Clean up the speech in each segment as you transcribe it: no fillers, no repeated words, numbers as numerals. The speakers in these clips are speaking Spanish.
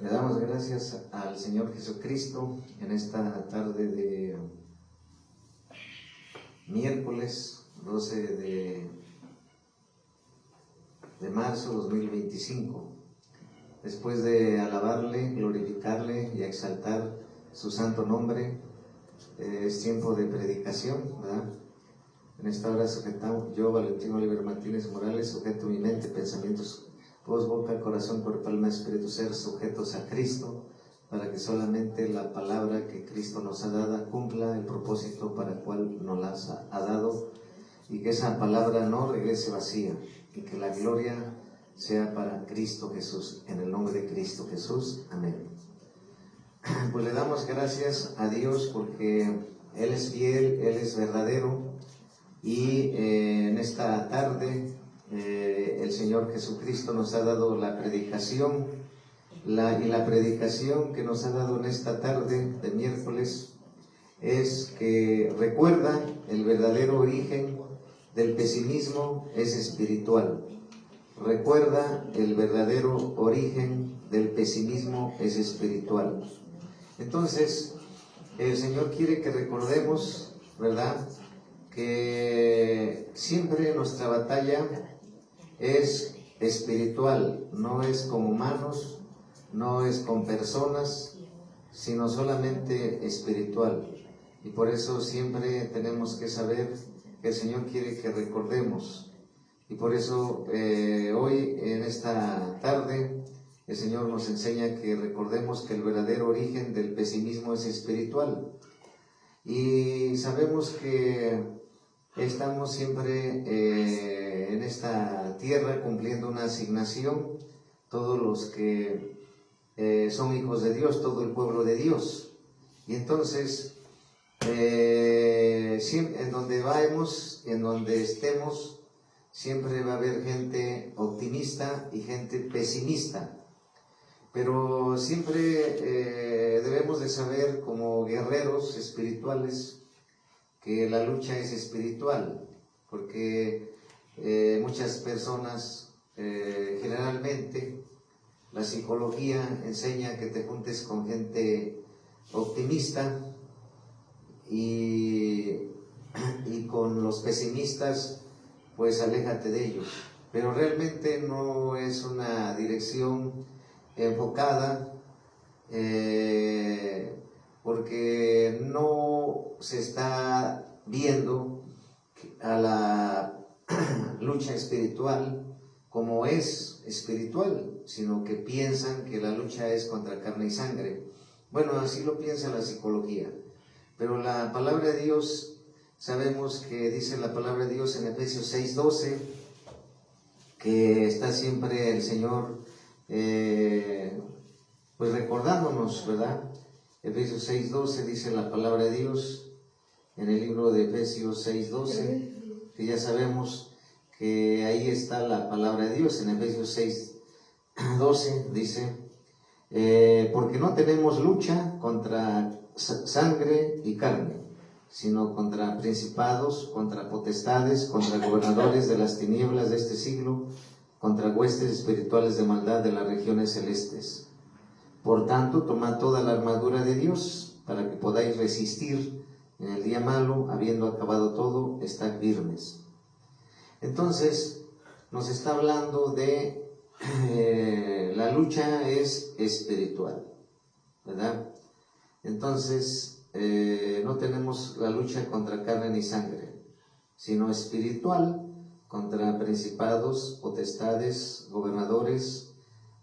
Le damos gracias al Señor Jesucristo en esta tarde de miércoles 12 de marzo 2025. Después de alabarle, glorificarle y exaltar su santo nombre, es tiempo de predicación, ¿verdad? En esta hora sujetamos, yo, Valentín Oliver Martínez Morales, sujeto mi mente, pensamientos, voz, boca, corazón, cuerpo, alma, espíritu, ser, sujetos a Cristo, para que solamente la palabra que Cristo nos ha dado cumpla el propósito para el cual nos las ha dado, y que esa palabra no regrese vacía, y que la gloria sea para Cristo Jesús, en el nombre de Cristo Jesús. Amén. Pues le damos gracias a Dios porque Él es fiel, Él es verdadero, y en esta tarde el Señor Jesucristo nos ha dado la predicación, y la predicación que nos ha dado en esta tarde de miércoles es que recuerda el verdadero origen del pesimismo es espiritual. Recuerda el verdadero origen del pesimismo es espiritual. Entonces, el Señor quiere que recordemos, ¿verdad?, que siempre nuestra batalla es espiritual, no es con humanos, no es con personas, sino solamente espiritual. Y por eso siempre tenemos que saber que el Señor quiere que recordemos. Y por eso hoy, en esta tarde, el Señor nos enseña que recordemos que el verdadero origen del pesimismo es espiritual. Y sabemos que estamos siempre en esta tierra cumpliendo una asignación, todos los que son hijos de Dios, todo el pueblo de Dios. Y entonces, en donde vayamos, en donde estemos, siempre va a haber gente optimista y gente pesimista. Pero siempre debemos de saber, como guerreros espirituales, que la lucha es espiritual, porque muchas personas, generalmente, la psicología enseña que te juntes con gente optimista y con los pesimistas, pues aléjate de ellos. Pero realmente no es una dirección enfocada, porque no se está viendo a la lucha espiritual como es espiritual, sino que piensan que la lucha es contra carne y sangre. Bueno, así lo piensa la psicología, pero la palabra de Dios, sabemos que dice la palabra de Dios en Efesios 6:12, que está siempre el Señor pues recordándonos, ¿verdad? Efesios 6:12 dice la palabra de Dios en el libro de Efesios 6:12, que ya sabemos que ahí está la palabra de Dios. En Efesios 6:12 dice, porque no tenemos lucha contra sangre y carne, sino contra principados, contra potestades, contra gobernadores de las tinieblas de este siglo, contra huestes espirituales de maldad de las regiones celestes. Por tanto, tomad toda la armadura de Dios, para que podáis resistir en el día malo, habiendo acabado todo, estad firmes. Entonces, nos está hablando de la lucha es espiritual, ¿verdad? Entonces, no tenemos la lucha contra carne ni sangre, sino espiritual, contra principados, potestades, gobernadores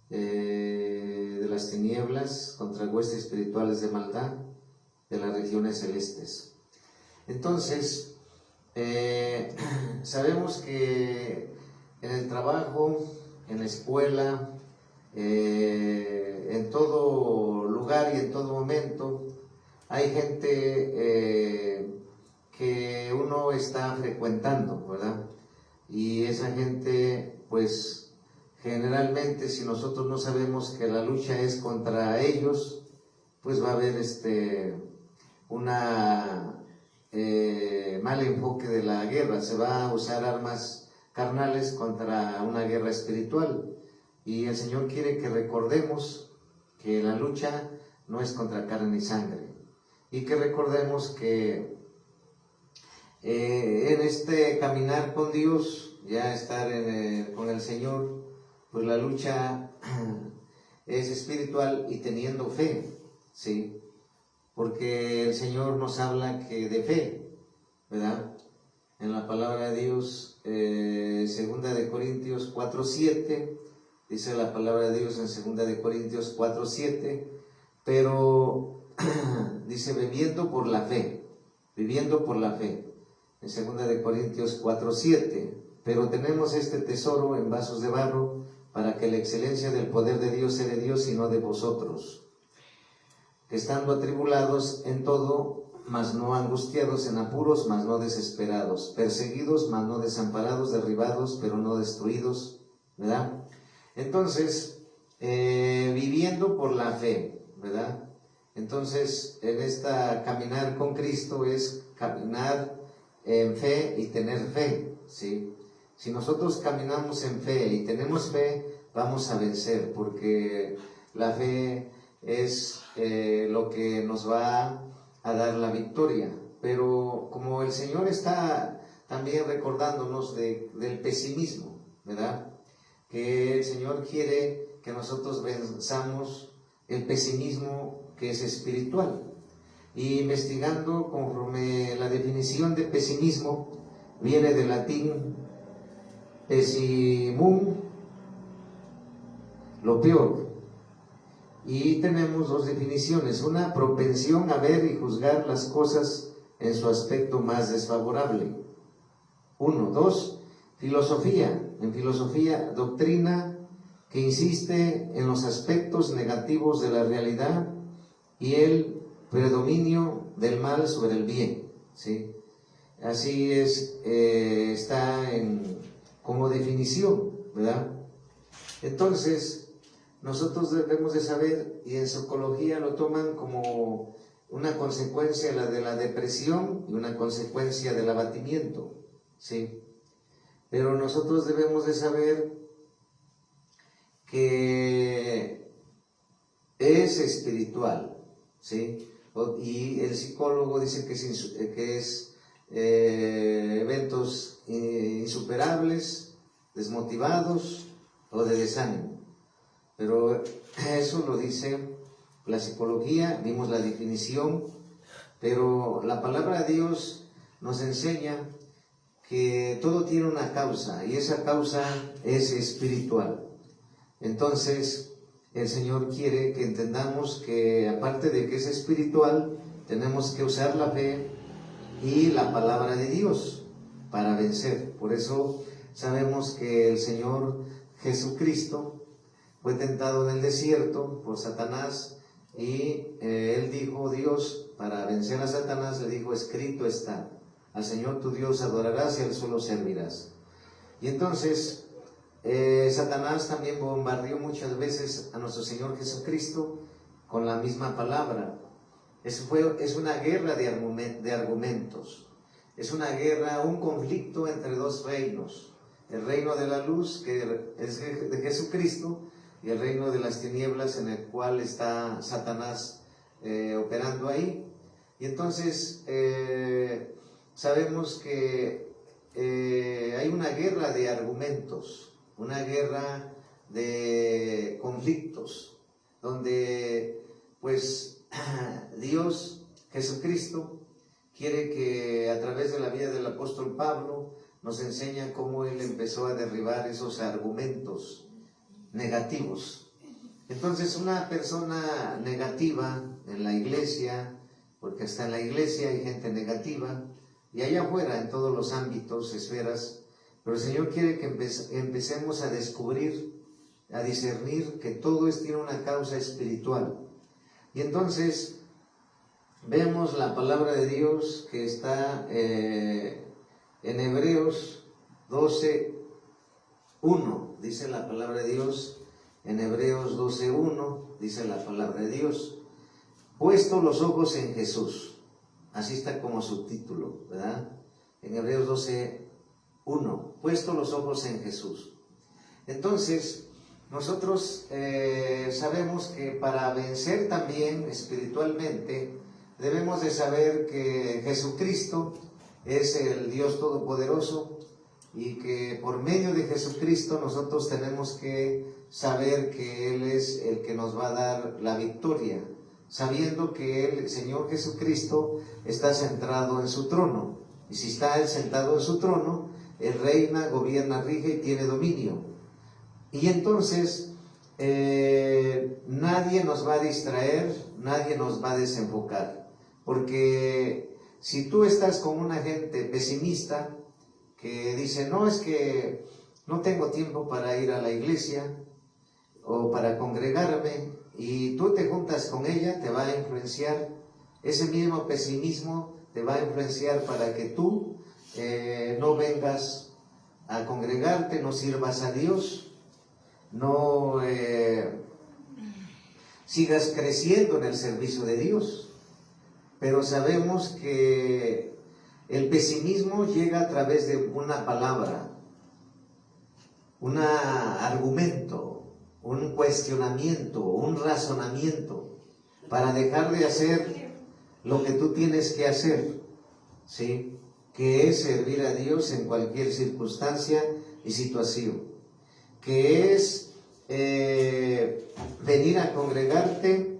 de las tinieblas, contra huestes espirituales de maldad de las regiones celestes. Entonces, sabemos que en el trabajo, en la escuela, en todo lugar y en todo momento, hay gente que uno está frecuentando, ¿verdad? Y esa gente, pues, generalmente, si nosotros no sabemos que la lucha es contra ellos, pues va a haber mal enfoque de la guerra. Se va a usar armas carnales contra una guerra espiritual. Y el Señor quiere que recordemos que la lucha no es contra carne ni sangre, y que recordemos que en este caminar con Dios, ya estar con el Señor, pues la lucha es espiritual y teniendo fe, ¿sí? Porque el Señor nos habla que de fe, ¿verdad? En la palabra de Dios, segunda de Corintios 4:7, dice la palabra de Dios en segunda de Corintios 4:7, pero dice viviendo por la fe, en segunda de Corintios 4:7, pero tenemos este tesoro en vasos de barro, para que la excelencia del poder de Dios sea de Dios y no de vosotros, estando atribulados en todo, mas no angustiados, en apuros, mas no desesperados, perseguidos, mas no desamparados, derribados, pero no destruidos, ¿verdad? Entonces, viviendo por la fe, ¿verdad? Entonces, en esta caminar con Cristo es caminar en fe y tener fe, ¿sí? Si nosotros caminamos en fe y tenemos fe, vamos a vencer, porque la fe es lo que nos va a dar la victoria. Pero como el Señor está también recordándonos del pesimismo, ¿verdad? Que el Señor quiere que nosotros venzamos el pesimismo que es espiritual. Y investigando conforme la definición de pesimismo, viene del latín pesimum, lo peor. Y tenemos dos definiciones: una, propensión a ver y juzgar las cosas en su aspecto más desfavorable. 1. 2. Filosofía. En filosofía, doctrina que insiste en los aspectos negativos de la realidad y el predominio del mal sobre el bien, ¿sí? Así es, está como definición, ¿verdad? Entonces, nosotros debemos de saber, y en psicología lo toman como una consecuencia de la depresión y una consecuencia del abatimiento, ¿sí? Pero nosotros debemos de saber que es espiritual, ¿sí? Y el psicólogo dice que es eventos insuperables, desmotivados o de desánimo. Pero eso lo dice la psicología, vimos la definición, pero la palabra de Dios nos enseña que todo tiene una causa, y esa causa es espiritual. Entonces, el Señor quiere que entendamos que aparte de que es espiritual, tenemos que usar la fe y la palabra de Dios para vencer. Por eso sabemos que el Señor Jesucristo fue tentado en el desierto por Satanás, y él dijo, Dios, para vencer a Satanás, le dijo, escrito está, al Señor tu Dios adorarás y al solo servirás. Y entonces Satanás también bombardeó muchas veces a nuestro Señor Jesucristo con la misma palabra. Es una guerra de argumentos, es una guerra, un conflicto entre dos reinos: el reino de la luz, que es de Jesucristo, y el reino de las tinieblas, en el cual está Satanás operando ahí. Y entonces sabemos que hay una guerra de argumentos, una guerra de conflictos, donde pues Dios, Jesucristo, quiere que a través de la vida del apóstol Pablo nos enseña cómo él empezó a derribar esos argumentos negativos. Entonces, una persona negativa en la iglesia, porque hasta en la iglesia hay gente negativa, y allá afuera en todos los ámbitos, esferas, pero el Señor quiere que empecemos a descubrir, a discernir que todo tiene una causa espiritual. Y entonces vemos la palabra de Dios que está en Hebreos 12:1, dice la palabra de Dios. En Hebreos 12:1 dice la palabra de Dios: puesto los ojos en Jesús. Así está como subtítulo, ¿verdad? En Hebreos 12:1, puesto los ojos en Jesús. Entonces, nosotros sabemos que para vencer también espiritualmente debemos de saber que Jesucristo es el Dios Todopoderoso y que por medio de Jesucristo nosotros tenemos que saber que Él es el que nos va a dar la victoria, sabiendo que Él, el Señor Jesucristo, está centrado en su trono. Y si está Él sentado en su trono, Él reina, gobierna, rige y tiene dominio. Y entonces nadie nos va a distraer, nadie nos va a desenfocar. Porque si tú estás con una gente pesimista que dice, no, es que no tengo tiempo para ir a la iglesia o para congregarme, y tú te juntas con ella, te va a influenciar, ese mismo pesimismo te va a influenciar para que tú no vengas a congregarte, no sirvas a Dios, no sigas creciendo en el servicio de Dios. Pero sabemos que el pesimismo llega a través de una palabra, un argumento, un cuestionamiento, un razonamiento, para dejar de hacer lo que tú tienes que hacer, ¿sí? Que es servir a Dios en cualquier circunstancia y situación, que es venir a congregarte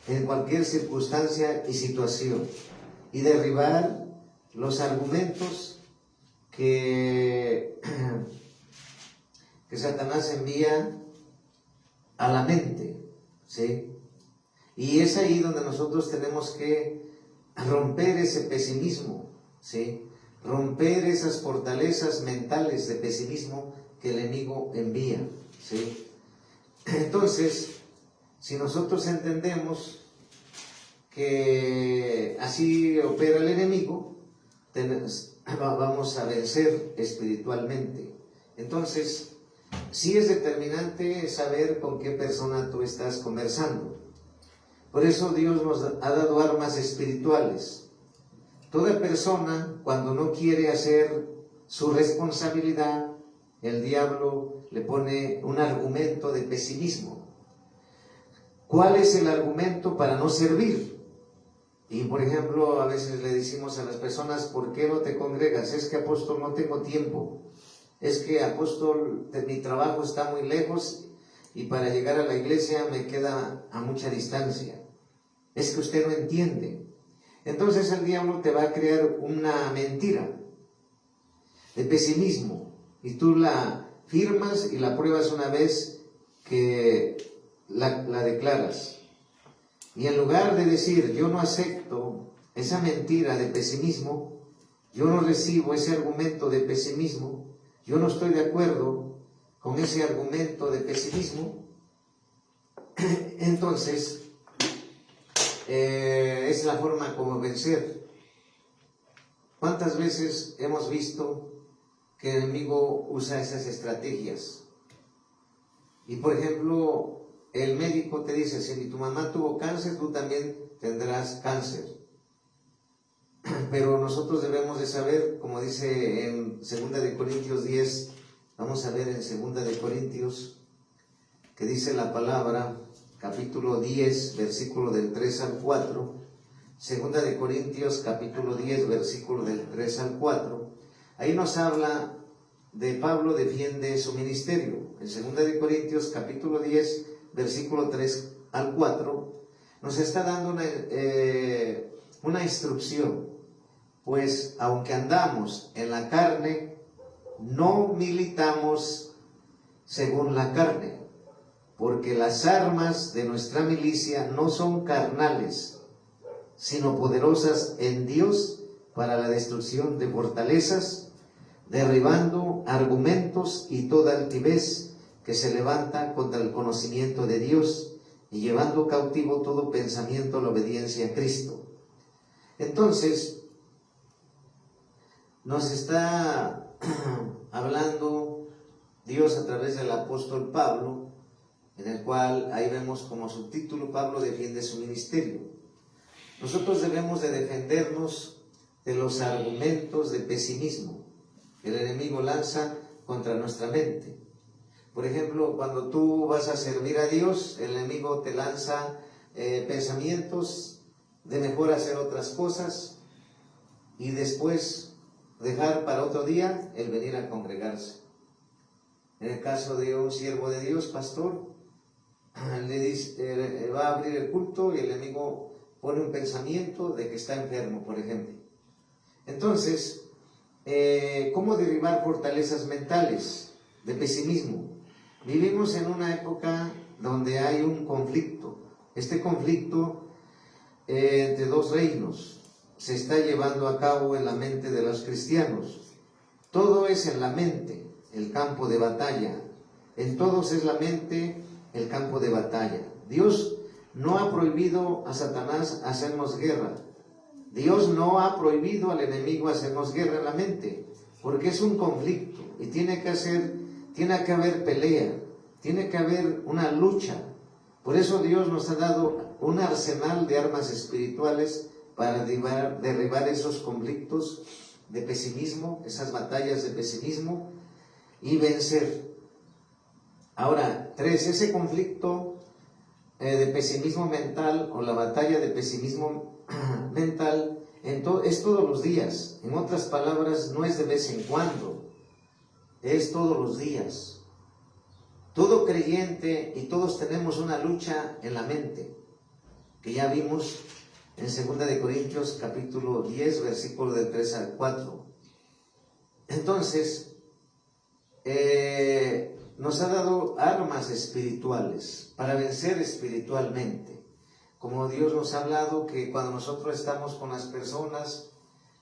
en cualquier circunstancia y situación y derribar los argumentos que Satanás envía a la mente, ¿sí? Y es ahí donde nosotros tenemos que romper ese pesimismo, ¿sí? Romper esas fortalezas mentales de pesimismo que el enemigo envía, ¿sí? Entonces, si nosotros entendemos que así opera el enemigo, vamos a vencer espiritualmente. Entonces, sí es determinante saber con qué persona tú estás conversando. Por eso Dios nos ha dado armas espirituales. Toda persona, cuando no quiere hacer su responsabilidad, el diablo le pone un argumento de pesimismo. ¿Cuál es el argumento para no servir? Y por ejemplo, a veces le decimos a las personas, ¿por qué no te congregas? Es que, apóstol, no tengo tiempo. Es que, apóstol, mi trabajo está muy lejos y para llegar a la iglesia me queda a mucha distancia. Es que usted no entiende. Entonces el diablo te va a crear una mentira de pesimismo y tú la firmas y la pruebas una vez que la declaras. Y en lugar de decir, yo no acepto esa mentira de pesimismo, yo no recibo ese argumento de pesimismo, yo no estoy de acuerdo con ese argumento de pesimismo, entonces es la forma como vencer. ¿Cuántas veces hemos visto que el enemigo usa esas estrategias? Y por ejemplo, el médico te dice, si tu mamá tuvo cáncer, tú también tendrás cáncer. Pero nosotros debemos de saber, como dice en 2 de Corintios 10, vamos a ver en 2 de Corintios, que dice la palabra, capítulo 10, versículo del 3 al 4, 2 de Corintios, capítulo 10, versículo del 3 al 4, ahí nos habla de Pablo defiende su ministerio. En 2 de Corintios, capítulo 10, versículo 3 al 4, nos está dando una instrucción. Pues aunque andamos en la carne, no militamos según la carne, porque las armas de nuestra milicia no son carnales, sino poderosas en Dios para la destrucción de fortalezas, derribando argumentos y toda altivez que se levanta contra el conocimiento de Dios y llevando cautivo todo pensamiento a la obediencia a Cristo. Entonces, nos está hablando Dios a través del apóstol Pablo, en el cual ahí vemos como subtítulo, Pablo defiende su ministerio. Nosotros debemos de defendernos de los argumentos de pesimismo que el enemigo lanza contra nuestra mente. Por ejemplo, cuando tú vas a servir a Dios, el enemigo te lanza pensamientos de mejor hacer otras cosas y después dejar para otro día el venir a congregarse. En el caso de un siervo de Dios, pastor, le dice, va a abrir el culto y el enemigo pone un pensamiento de que está enfermo, por ejemplo. Entonces, ¿cómo derribar fortalezas mentales de pesimismo? Vivimos en una época donde hay un conflicto. Este conflicto entre dos reinos se está llevando a cabo en la mente de los cristianos. Todo es en la mente, el campo de batalla. En todos es la mente, el campo de batalla. Dios no ha prohibido a Satanás hacernos guerra. Dios no ha prohibido al enemigo hacernos guerra en la mente, porque es un conflicto y tiene que haber pelea, tiene que haber una lucha. Por eso Dios nos ha dado un arsenal de armas espirituales para derribar esos conflictos de pesimismo, esas batallas de pesimismo y vencer. Ahora, 3, ese conflicto de pesimismo mental o la batalla de pesimismo mental es todos los días. En otras palabras, no es de vez en cuando, es todos los días. Todo creyente y todos tenemos una lucha en la mente, que ya vimos en 2 de Corintios capítulo 10, versículo de 3 al 4. Entonces, nos ha dado armas espirituales para vencer espiritualmente. Como Dios nos ha hablado que cuando nosotros estamos con las personas,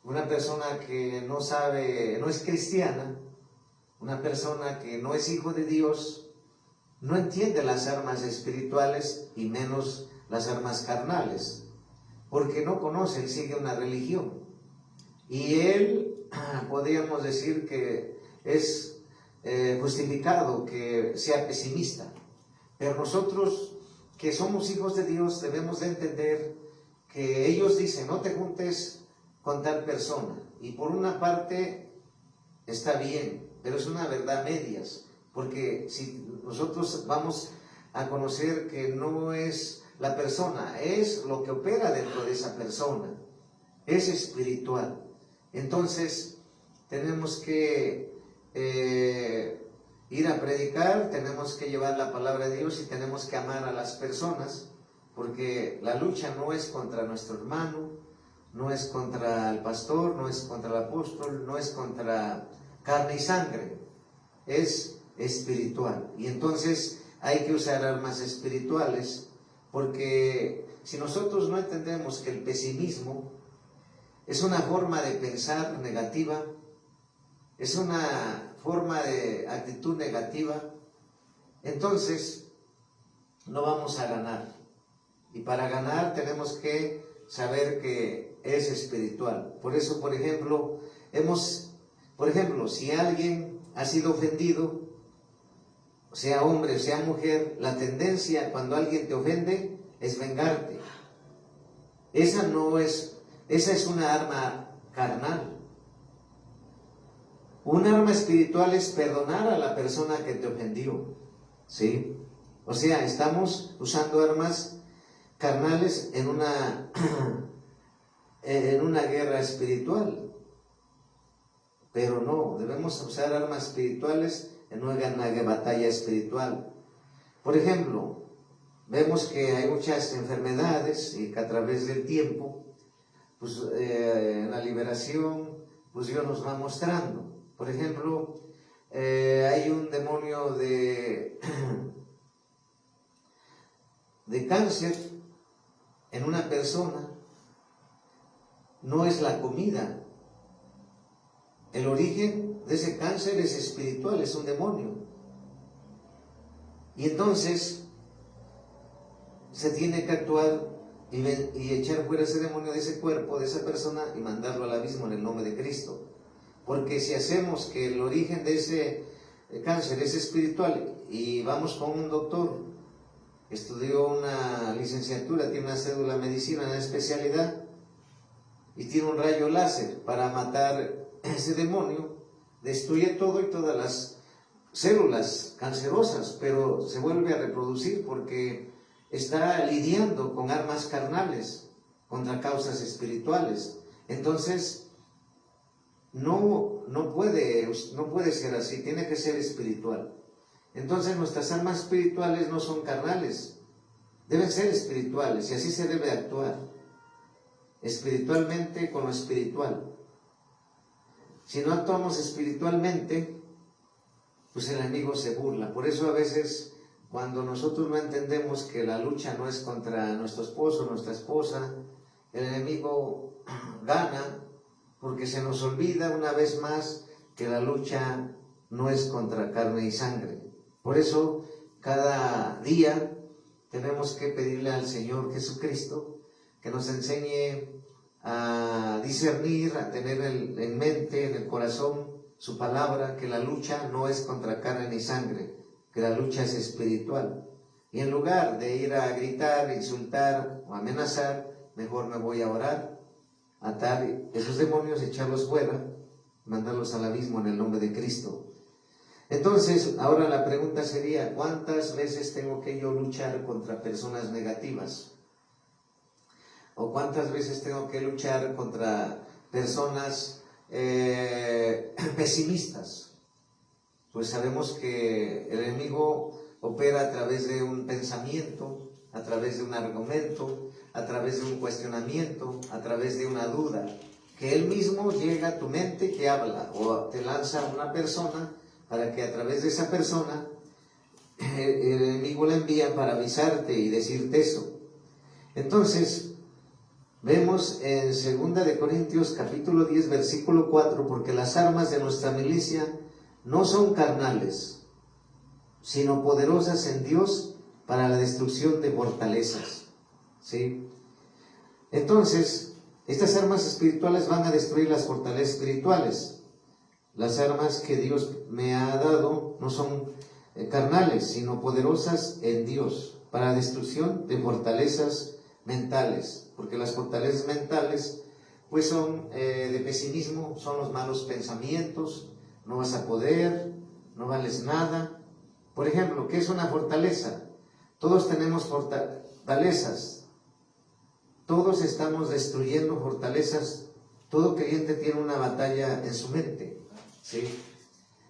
una persona que no sabe, no es cristiana, una persona que no es hijo de Dios, no entiende las armas espirituales y menos las armas carnales, porque no conoce, él sigue una religión. Y él, podríamos decir que es justificado que sea pesimista. Pero nosotros que somos hijos de Dios debemos de entender que ellos dicen, no te juntes con tal persona. Y por una parte está bien, pero es una verdad a medias, porque si nosotros vamos a conocer que no es la persona, es lo que opera dentro de esa persona, es espiritual. Entonces tenemos que ir a predicar, tenemos que llevar la palabra de Dios y tenemos que amar a las personas, porque la lucha no es contra nuestro hermano, no es contra el pastor, no es contra el apóstol, no es contra carne y sangre, es espiritual. Y entonces hay que usar armas espirituales, porque si nosotros no entendemos que el pesimismo es una forma de pensar negativa, es una forma de actitud negativa, entonces no vamos a ganar. Y para ganar tenemos que saber que es espiritual. Por eso, por ejemplo, si alguien ha sido ofendido, sea hombre, sea mujer, la tendencia cuando alguien te ofende es vengarte. Esa es una arma carnal. Un arma espiritual es perdonar a la persona que te ofendió, ¿sí? O sea, estamos usando armas carnales en una guerra espiritual. Pero no, debemos usar armas espirituales en una batalla espiritual. Por ejemplo, vemos que hay muchas enfermedades y que a través del tiempo, pues en la liberación, pues Dios nos va mostrando. Por ejemplo, hay un demonio de cáncer en una persona, no es la comida. El origen de ese cáncer es espiritual, es un demonio. Y entonces se tiene que actuar y echar fuera ese demonio de ese cuerpo, de esa persona, y mandarlo al abismo en el nombre de Cristo. Porque si hacemos que el origen de ese cáncer es espiritual y vamos con un doctor, estudió una licenciatura, tiene una cédula de medicina, una especialidad, y tiene un rayo láser para matar ese demonio, destruye todo y todas las células cancerosas, pero se vuelve a reproducir porque está lidiando con armas carnales contra causas espirituales. Entonces, no puede ser así, tiene que ser espiritual. Entonces, nuestras armas espirituales no son carnales, deben ser espirituales, y así se debe actuar, espiritualmente con lo espiritual. Si no actuamos espiritualmente, pues el enemigo se burla. Por eso a veces, cuando nosotros no entendemos que la lucha no es contra nuestro esposo, nuestra esposa, el enemigo gana, porque se nos olvida una vez más que la lucha no es contra carne y sangre. Por eso, cada día tenemos que pedirle al Señor Jesucristo que nos enseñe a discernir, a tener en mente, en el corazón, su palabra, que la lucha no es contra carne ni sangre, que la lucha es espiritual. Y en lugar de ir a gritar, insultar o amenazar, mejor me voy a orar, atar esos demonios, echarlos fuera, mandarlos al abismo en el nombre de Cristo. Entonces, ahora la pregunta sería, ¿cuántas veces tengo que yo luchar contra personas negativas? ¿O cuántas veces tengo que luchar contra personas pesimistas? Pues sabemos que el enemigo opera a través de un pensamiento, a través de un argumento, a través de un cuestionamiento, a través de una duda, que él mismo llega a tu mente, que habla, o te lanza a una persona para que a través de esa persona el enemigo la envía para avisarte y decirte eso. Entonces, vemos en 2 de Corintios capítulo 10 versículo 4, porque las armas de nuestra milicia no son carnales, sino poderosas en Dios para la destrucción de fortalezas. ¿Sí? Entonces, estas armas espirituales van a destruir las fortalezas espirituales. Las armas que Dios me ha dado no son carnales, sino poderosas en Dios para la destrucción de fortalezas mentales, porque las fortalezas mentales pues son de pesimismo, son los malos pensamientos, no vas a poder, no vales nada. Por ejemplo, ¿qué es una fortaleza? Todos tenemos fortalezas, todos estamos destruyendo fortalezas, todo creyente tiene una batalla en su mente, ¿sí?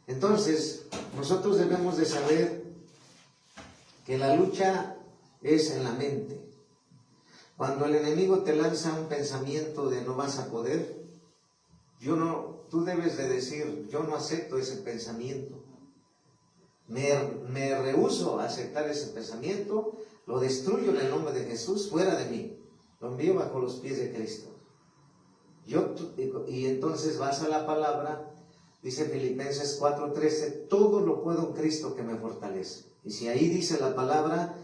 Entonces, nosotros debemos de saber que la lucha es en la mente. Cuando el enemigo te lanza un pensamiento de no vas a poder, tú debes de decir, yo no acepto ese pensamiento. Me rehúso a aceptar ese pensamiento, lo destruyo en el nombre de Jesús, fuera de mí. Lo envío bajo los pies de Cristo. Y entonces vas a la palabra, dice Filipenses 4:13, todo lo puedo en Cristo que me fortalece. Y si ahí dice la palabra,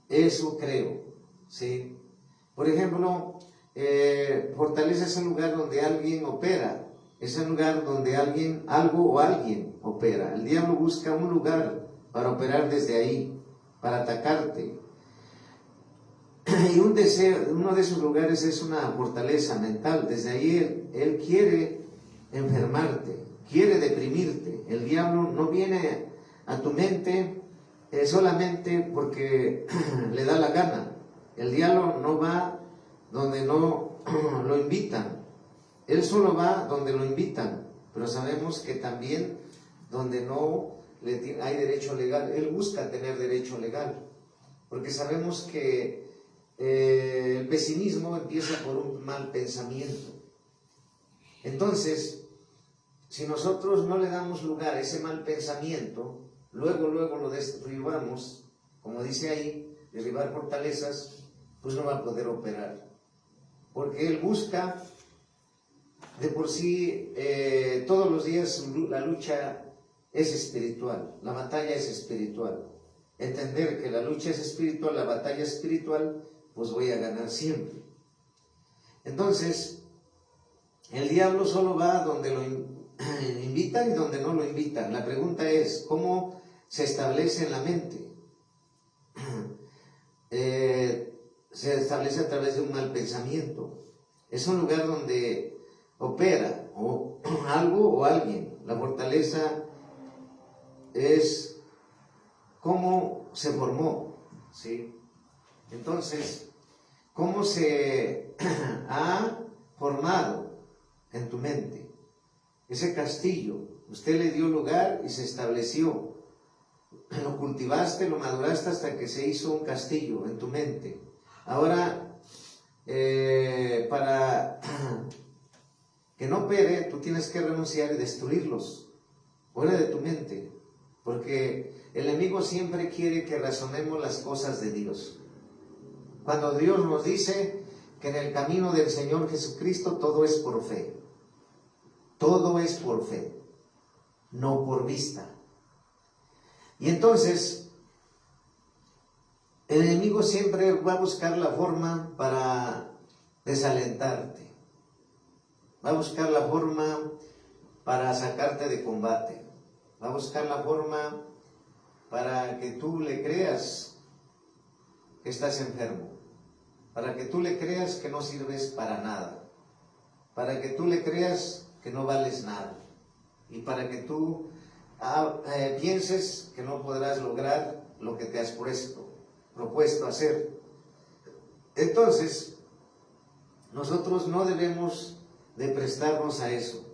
eso creo, ¿sí? Por ejemplo, fortaleza es un lugar donde alguien opera, es un lugar donde algo o alguien opera. El diablo busca un lugar para operar desde ahí, para atacarte. Y uno de esos lugares es una fortaleza mental. Desde ahí él quiere enfermarte, quiere deprimirte. El diablo no viene a tu mente solamente porque le da la gana. El diablo no va donde no lo invitan. Él solo va donde lo invitan. Pero sabemos que también donde no hay derecho legal, él busca tener derecho legal. Porque sabemos que el pesimismo empieza por un mal pensamiento. Entonces, si nosotros no le damos lugar a ese mal pensamiento, luego lo derribamos, como dice ahí, derribar fortalezas, pues no va a poder operar. Porque él busca, de por sí, todos los días la lucha es espiritual, la batalla es espiritual. Entender que la lucha es espiritual, la batalla es espiritual, pues voy a ganar siempre. Entonces, el diablo solo va donde lo invitan y donde no lo invitan. La pregunta es, ¿cómo se establece en la mente? Se establece a través de un mal pensamiento. Es un lugar donde opera algo o alguien. La fortaleza es cómo se formó, ¿sí? Entonces, cómo se ha formado en tu mente ese castillo. Usted le dio lugar y se estableció. Lo cultivaste, lo maduraste hasta que se hizo un castillo en tu mente. Ahora, para que no opere, tú tienes que renunciar y destruirlos fuera de tu mente, porque el enemigo siempre quiere que razonemos las cosas de Dios. Cuando Dios nos dice que en el camino del Señor Jesucristo todo es por fe, todo es por fe, no por vista. Y entonces, el enemigo siempre va a buscar la forma para desalentarte. Va a buscar la forma para sacarte de combate. Va a buscar la forma para que tú le creas que estás enfermo. Para que tú le creas que no sirves para nada. Para que tú le creas que no vales nada. Y para que tú pienses que no podrás lograr lo que te has propuesto hacer. Entonces, nosotros no debemos de prestarnos a eso.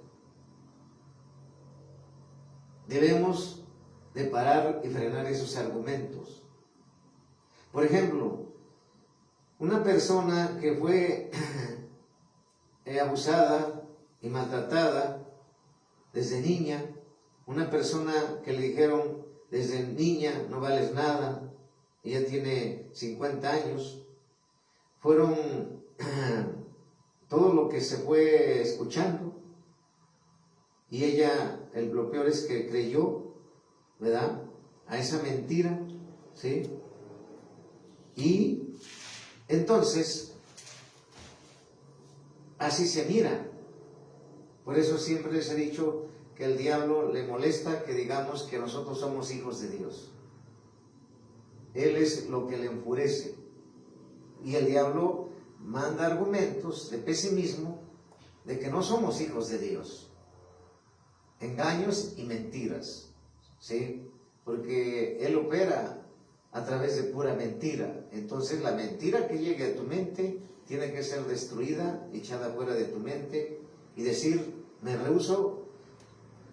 Debemos de parar y frenar esos argumentos. Por ejemplo, una persona que fue abusada y maltratada desde niña, una persona que le dijeron desde niña no vales nada, ella tiene 50 años, fueron todo lo que se fue escuchando, y ella, lo peor es que creyó, ¿verdad?, a esa mentira, ¿sí? Y entonces, así se mira. Por eso siempre les he dicho que el diablo le molesta que digamos que nosotros somos hijos de Dios. Él es lo que le enfurece. Y el diablo manda argumentos de pesimismo de que no somos hijos de Dios. Engaños y mentiras, ¿sí? Porque él opera a través de pura mentira. Entonces la mentira que llegue a tu mente tiene que ser destruida, echada fuera de tu mente y decir, me rehúso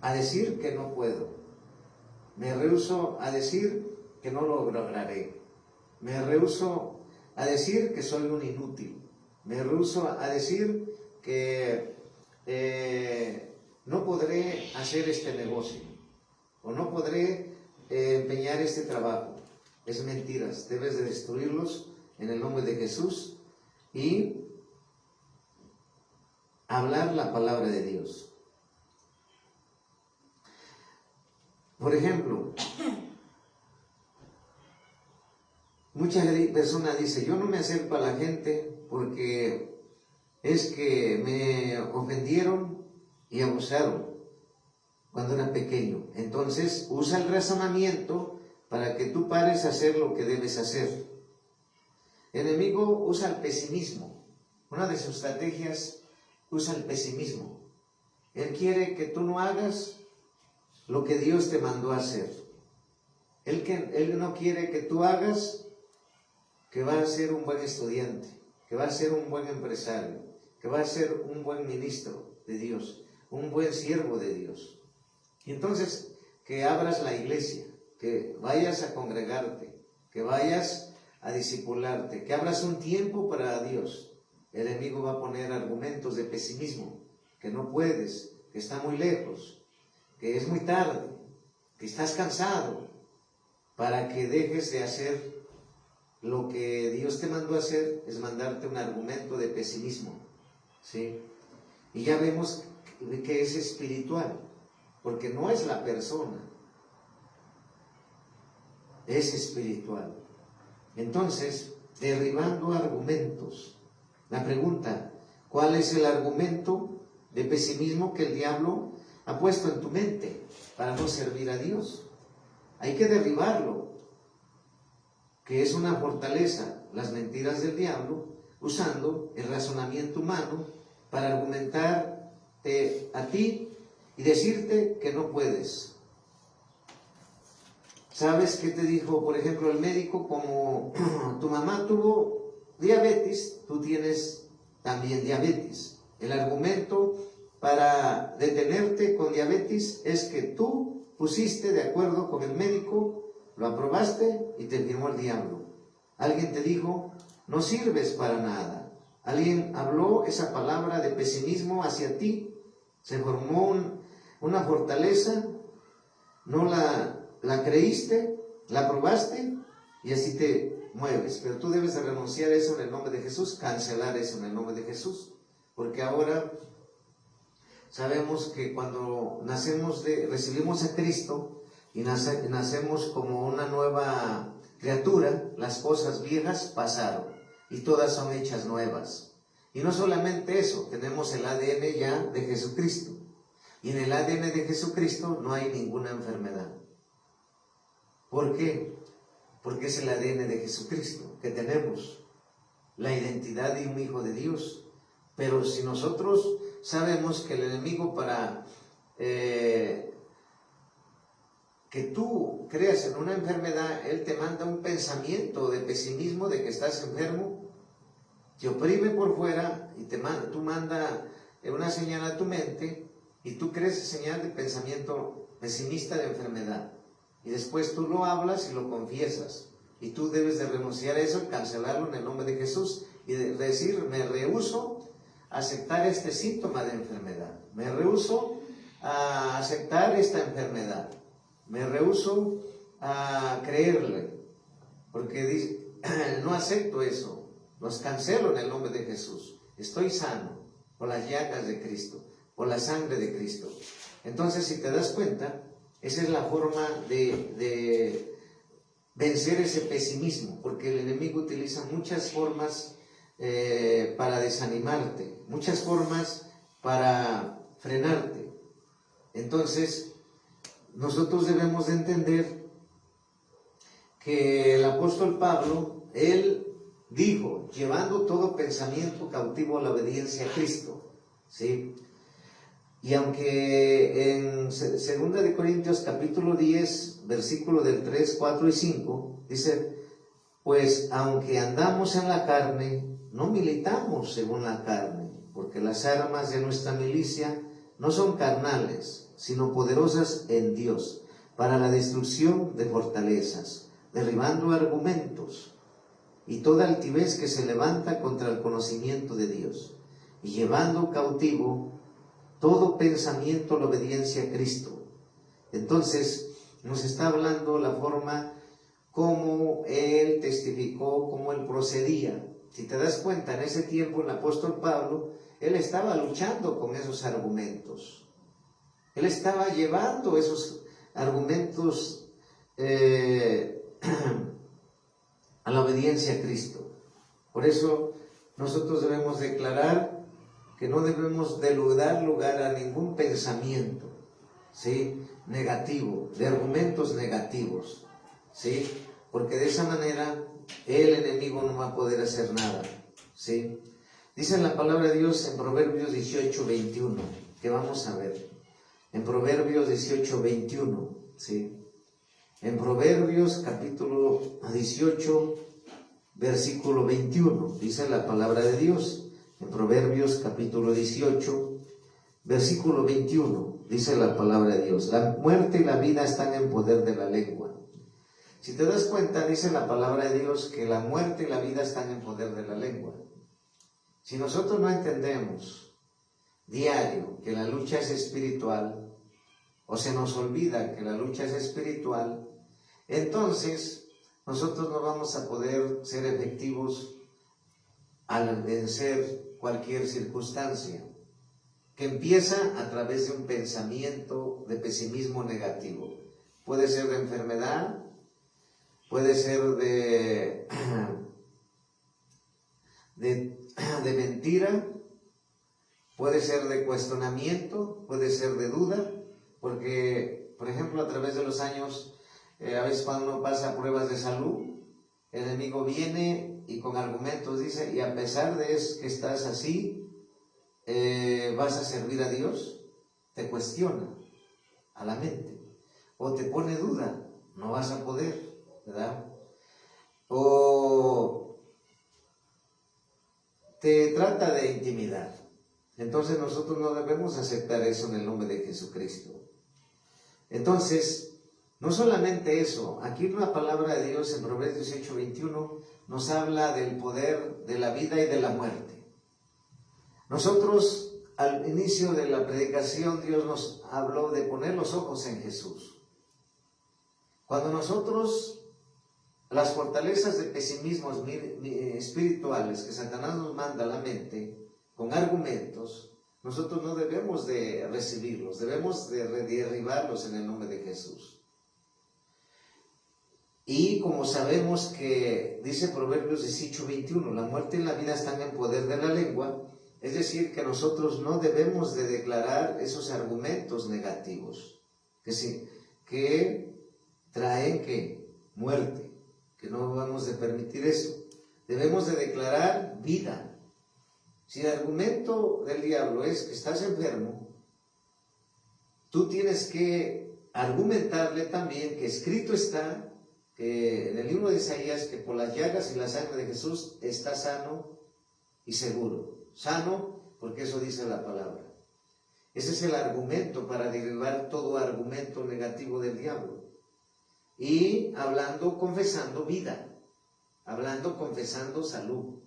a decir que no puedo. Me rehúso a decir que no lo lograré. Me rehúso a decir que soy un inútil. Me rehúso a decir que no podré hacer este negocio o no podré empeñar este trabajo. Es mentiras. Debes de destruirlos en el nombre de Jesús y hablar la palabra de Dios. Por ejemplo, muchas personas dicen, yo no me acerco a la gente porque es que me ofendieron y abusaron cuando era pequeño. Entonces usa el razonamiento para que tú pares a hacer lo que debes hacer. El enemigo usa el pesimismo. Una de sus estrategias usa el pesimismo. Él quiere que tú no hagas lo que Dios te mandó a hacer. Él no quiere que tú hagas que vas a ser un buen estudiante, que vas a ser un buen empresario, que vas a ser un buen ministro de Dios, un buen siervo de Dios. Y entonces, que abras la iglesia, que vayas a congregarte, que vayas a discipularte, que abras un tiempo para Dios. El enemigo va a poner argumentos de pesimismo, que no puedes, que está muy lejos, que es muy tarde, que estás cansado, para que dejes de hacer lo que Dios te mandó a hacer, es mandarte un argumento de pesimismo, ¿sí? Y ya vemos que es espiritual, porque no es la persona, es espiritual. Entonces, derribando argumentos. La pregunta, ¿cuál es el argumento de pesimismo que el diablo ha puesto en tu mente para no servir a Dios? Hay que derribarlo, que es una fortaleza, las mentiras del diablo, usando el razonamiento humano para argumentarte a ti y decirte que no puedes. ¿Sabes qué te dijo, por ejemplo, el médico? Como tu mamá tuvo diabetes, tú tienes también diabetes. El argumento para detenerte con diabetes es que tú pusiste de acuerdo con el médico, lo aprobaste y te firmó el diablo. Alguien te dijo, no sirves para nada. Alguien habló esa palabra de pesimismo hacia ti. Se formó una fortaleza, no la creíste, la aprobaste y así te mueves. Pero tú debes de renunciar a eso en el nombre de Jesús, cancelar eso en el nombre de Jesús. Porque ahora sabemos que cuando recibimos a Cristo y nacemos como una nueva criatura, las cosas viejas pasaron y todas son hechas nuevas. Y no solamente eso, tenemos el ADN ya de Jesucristo. Y en el ADN de Jesucristo no hay ninguna enfermedad. ¿Por qué? Porque es el ADN de Jesucristo que tenemos, la identidad de un hijo de Dios. Pero si nosotros sabemos que el enemigo para que tú creas en una enfermedad, él te manda un pensamiento de pesimismo de que estás enfermo, te oprime por fuera y tú manda una señal a tu mente y tú crees señal de pensamiento pesimista de enfermedad. Y después tú lo hablas y lo confiesas. Y tú debes de renunciar a eso y cancelarlo en el nombre de Jesús y decir, me rehúso a aceptar este síntoma de enfermedad. Me rehúso a aceptar esta enfermedad. Me rehúso a creerle. Porque dice, no acepto eso. Los cancelo en el nombre de Jesús. Estoy sano por las llagas de Cristo, por la sangre de Cristo. Entonces, si te das cuenta, esa es la forma de vencer ese pesimismo, porque el enemigo utiliza muchas formas para desanimarte, muchas formas para frenarte. Entonces, nosotros debemos de entender que el apóstol Pablo, él dijo, llevando todo pensamiento cautivo a la obediencia a Cristo, ¿sí? Y aunque en 2 de Corintios capítulo 10, versículo del 3, 4 y 5, dice, pues aunque andamos en la carne, no militamos según la carne, porque las armas de nuestra milicia no son carnales, sino poderosas en Dios, para la destrucción de fortalezas, derribando argumentos y toda altivez que se levanta contra el conocimiento de Dios, y llevando cautivo todo pensamiento a la obediencia a Cristo. Entonces, nos está hablando la forma como él testificó, cómo él procedía. Si te das cuenta, en ese tiempo el apóstol Pablo, él estaba luchando con esos argumentos. Él estaba llevando esos argumentos a la obediencia a Cristo. Por eso nosotros debemos declarar que no debemos de dar lugar a ningún pensamiento, ¿sí?, negativo, de argumentos negativos, ¿sí? Porque de esa manera el enemigo no va a poder hacer nada, ¿sí? Dice la palabra de Dios en Proverbios 18, 21, que vamos a ver. En Proverbios 18, 21, ¿sí? En Proverbios capítulo 18, versículo 21, dice la palabra de Dios. En Proverbios capítulo 18, versículo 21, dice la palabra de Dios. La muerte y la vida están en poder de la lengua. Si te das cuenta, dice la palabra de Dios que la muerte y la vida están en poder de la lengua. Si nosotros no entendemos diario que la lucha es espiritual, o se nos olvida que la lucha es espiritual, entonces nosotros no vamos a poder ser efectivos al vencer cualquier circunstancia, que empieza a través de un pensamiento de pesimismo negativo. Puede ser de enfermedad, puede ser de mentira, puede ser de cuestionamiento, puede ser de duda, porque, por ejemplo, a través de los años, a veces cuando uno pasa pruebas de salud, el enemigo viene y con argumentos dice, y a pesar de eso que estás así, vas a servir a Dios, te cuestiona a la mente, o te pone duda, no vas a poder, ¿verdad? O te trata de intimidar. Entonces nosotros no debemos aceptar eso en el nombre de Jesucristo. Entonces, no solamente eso, aquí una palabra de Dios en Proverbios 18:21 nos habla del poder de la vida y de la muerte. Nosotros, al inicio de la predicación, Dios nos habló de poner los ojos en Jesús. Cuando nosotros, las fortalezas de pesimismo espirituales que Satanás nos manda a la mente, con argumentos, nosotros no debemos de recibirlos, debemos de derribarlos en el nombre de Jesús. Y como sabemos que dice Proverbios 18:21, la muerte y la vida están en poder de la lengua, es decir, que nosotros no debemos de declarar esos argumentos negativos, que traen muerte, que no vamos a permitir eso. Debemos de declarar vida. Si el argumento del diablo es que estás enfermo, tú tienes que argumentarle también que escrito está, que en el libro de Isaías, que por las llagas y la sangre de Jesús está sano y seguro. Sano porque eso dice la palabra. Ese es el argumento para derribar todo argumento negativo del diablo. Y hablando, confesando vida, hablando, confesando salud,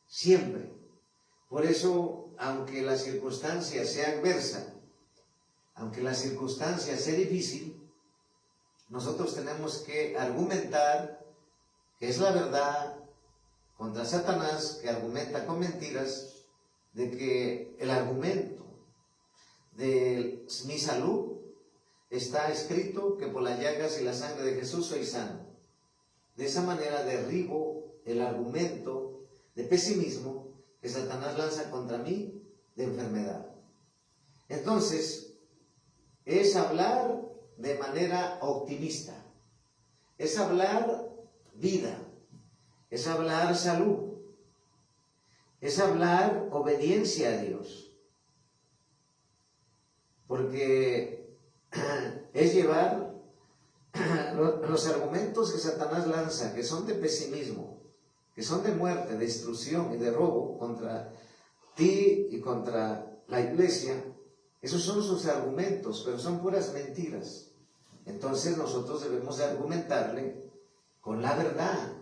siempre. Por eso, aunque la circunstancia sea adversa, aunque la circunstancia sea difícil, nosotros tenemos que argumentar que es la verdad contra Satanás, que argumenta con mentiras, de que el argumento de mi salud está escrito que por las llagas y la sangre de Jesús soy sano. De esa manera derribo el argumento de pesimismo que Satanás lanza contra mí de enfermedad. Entonces, es hablar de manera optimista, es hablar vida, es hablar salud, es hablar obediencia a Dios, porque es llevar los argumentos que Satanás lanza, que son de pesimismo, que son de muerte, de destrucción y de robo contra ti y contra la iglesia. Esos son sus argumentos, pero son puras mentiras. Entonces nosotros debemos de argumentarle con la verdad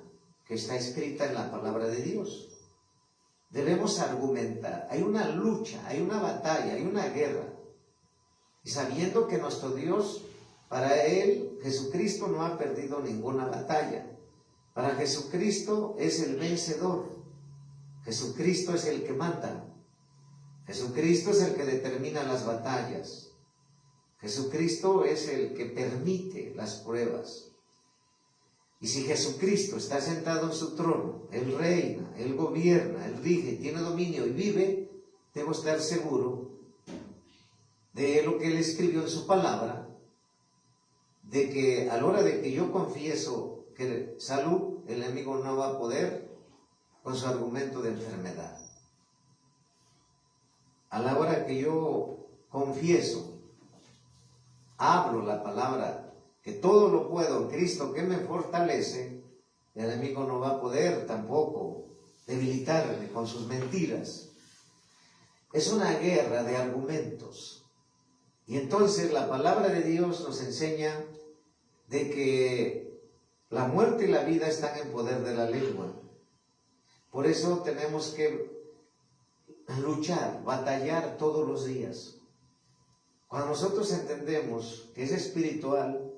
que está escrita en la palabra de Dios. Debemos argumentar. Hay una lucha, hay una batalla, hay una guerra. Y sabiendo que nuestro Dios, para Él, Jesucristo no ha perdido ninguna batalla. Para Jesucristo es el vencedor. Jesucristo es el que manda. Jesucristo es el que determina las batallas. Jesucristo es el que permite las pruebas. Y si Jesucristo está sentado en su trono, Él reina, Él gobierna, Él rige, tiene dominio y vive, debo estar seguro de lo que Él escribió en su palabra, de que a la hora de que yo confieso que salud, el enemigo no va a poder con su argumento de enfermedad. A la hora que yo confieso, hablo la palabra, que todo lo puedo en Cristo que me fortalece, el enemigo no va a poder tampoco debilitarme con sus mentiras. Es una guerra de argumentos. Y entonces la palabra de Dios nos enseña de que la muerte y la vida están en poder de la lengua. Por eso tenemos que luchar, batallar todos los días. Cuando nosotros entendemos que es espiritual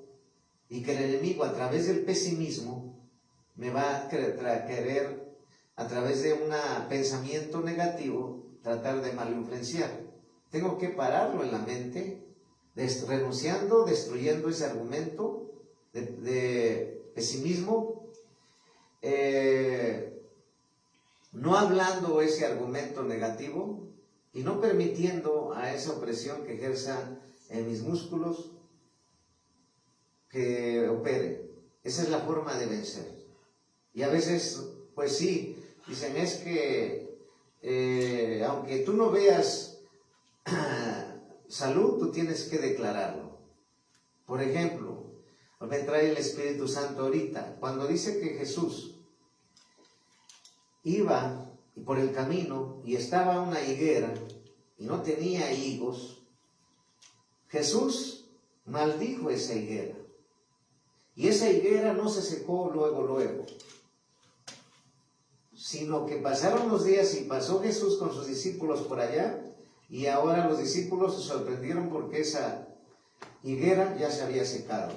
y que el enemigo a través del pesimismo me va a querer, a través de un pensamiento negativo, tratar de malinfluenciar, tengo que pararlo en la mente, renunciando, destruyendo ese argumento de pesimismo, no hablando ese argumento negativo y no permitiendo a esa opresión que ejerza en mis músculos que opere. Esa es la forma de vencer. Y a veces, pues sí, dicen es que aunque tú no veas salud, tú tienes que declararlo. Por ejemplo, me trae el Espíritu Santo ahorita. Cuando dice que Jesús iba por el camino y estaba una higuera y no tenía higos, Jesús maldijo esa higuera. Y esa higuera no se secó luego, sino que pasaron los días y pasó Jesús con sus discípulos por allá, y ahora los discípulos se sorprendieron porque esa higuera ya se había secado.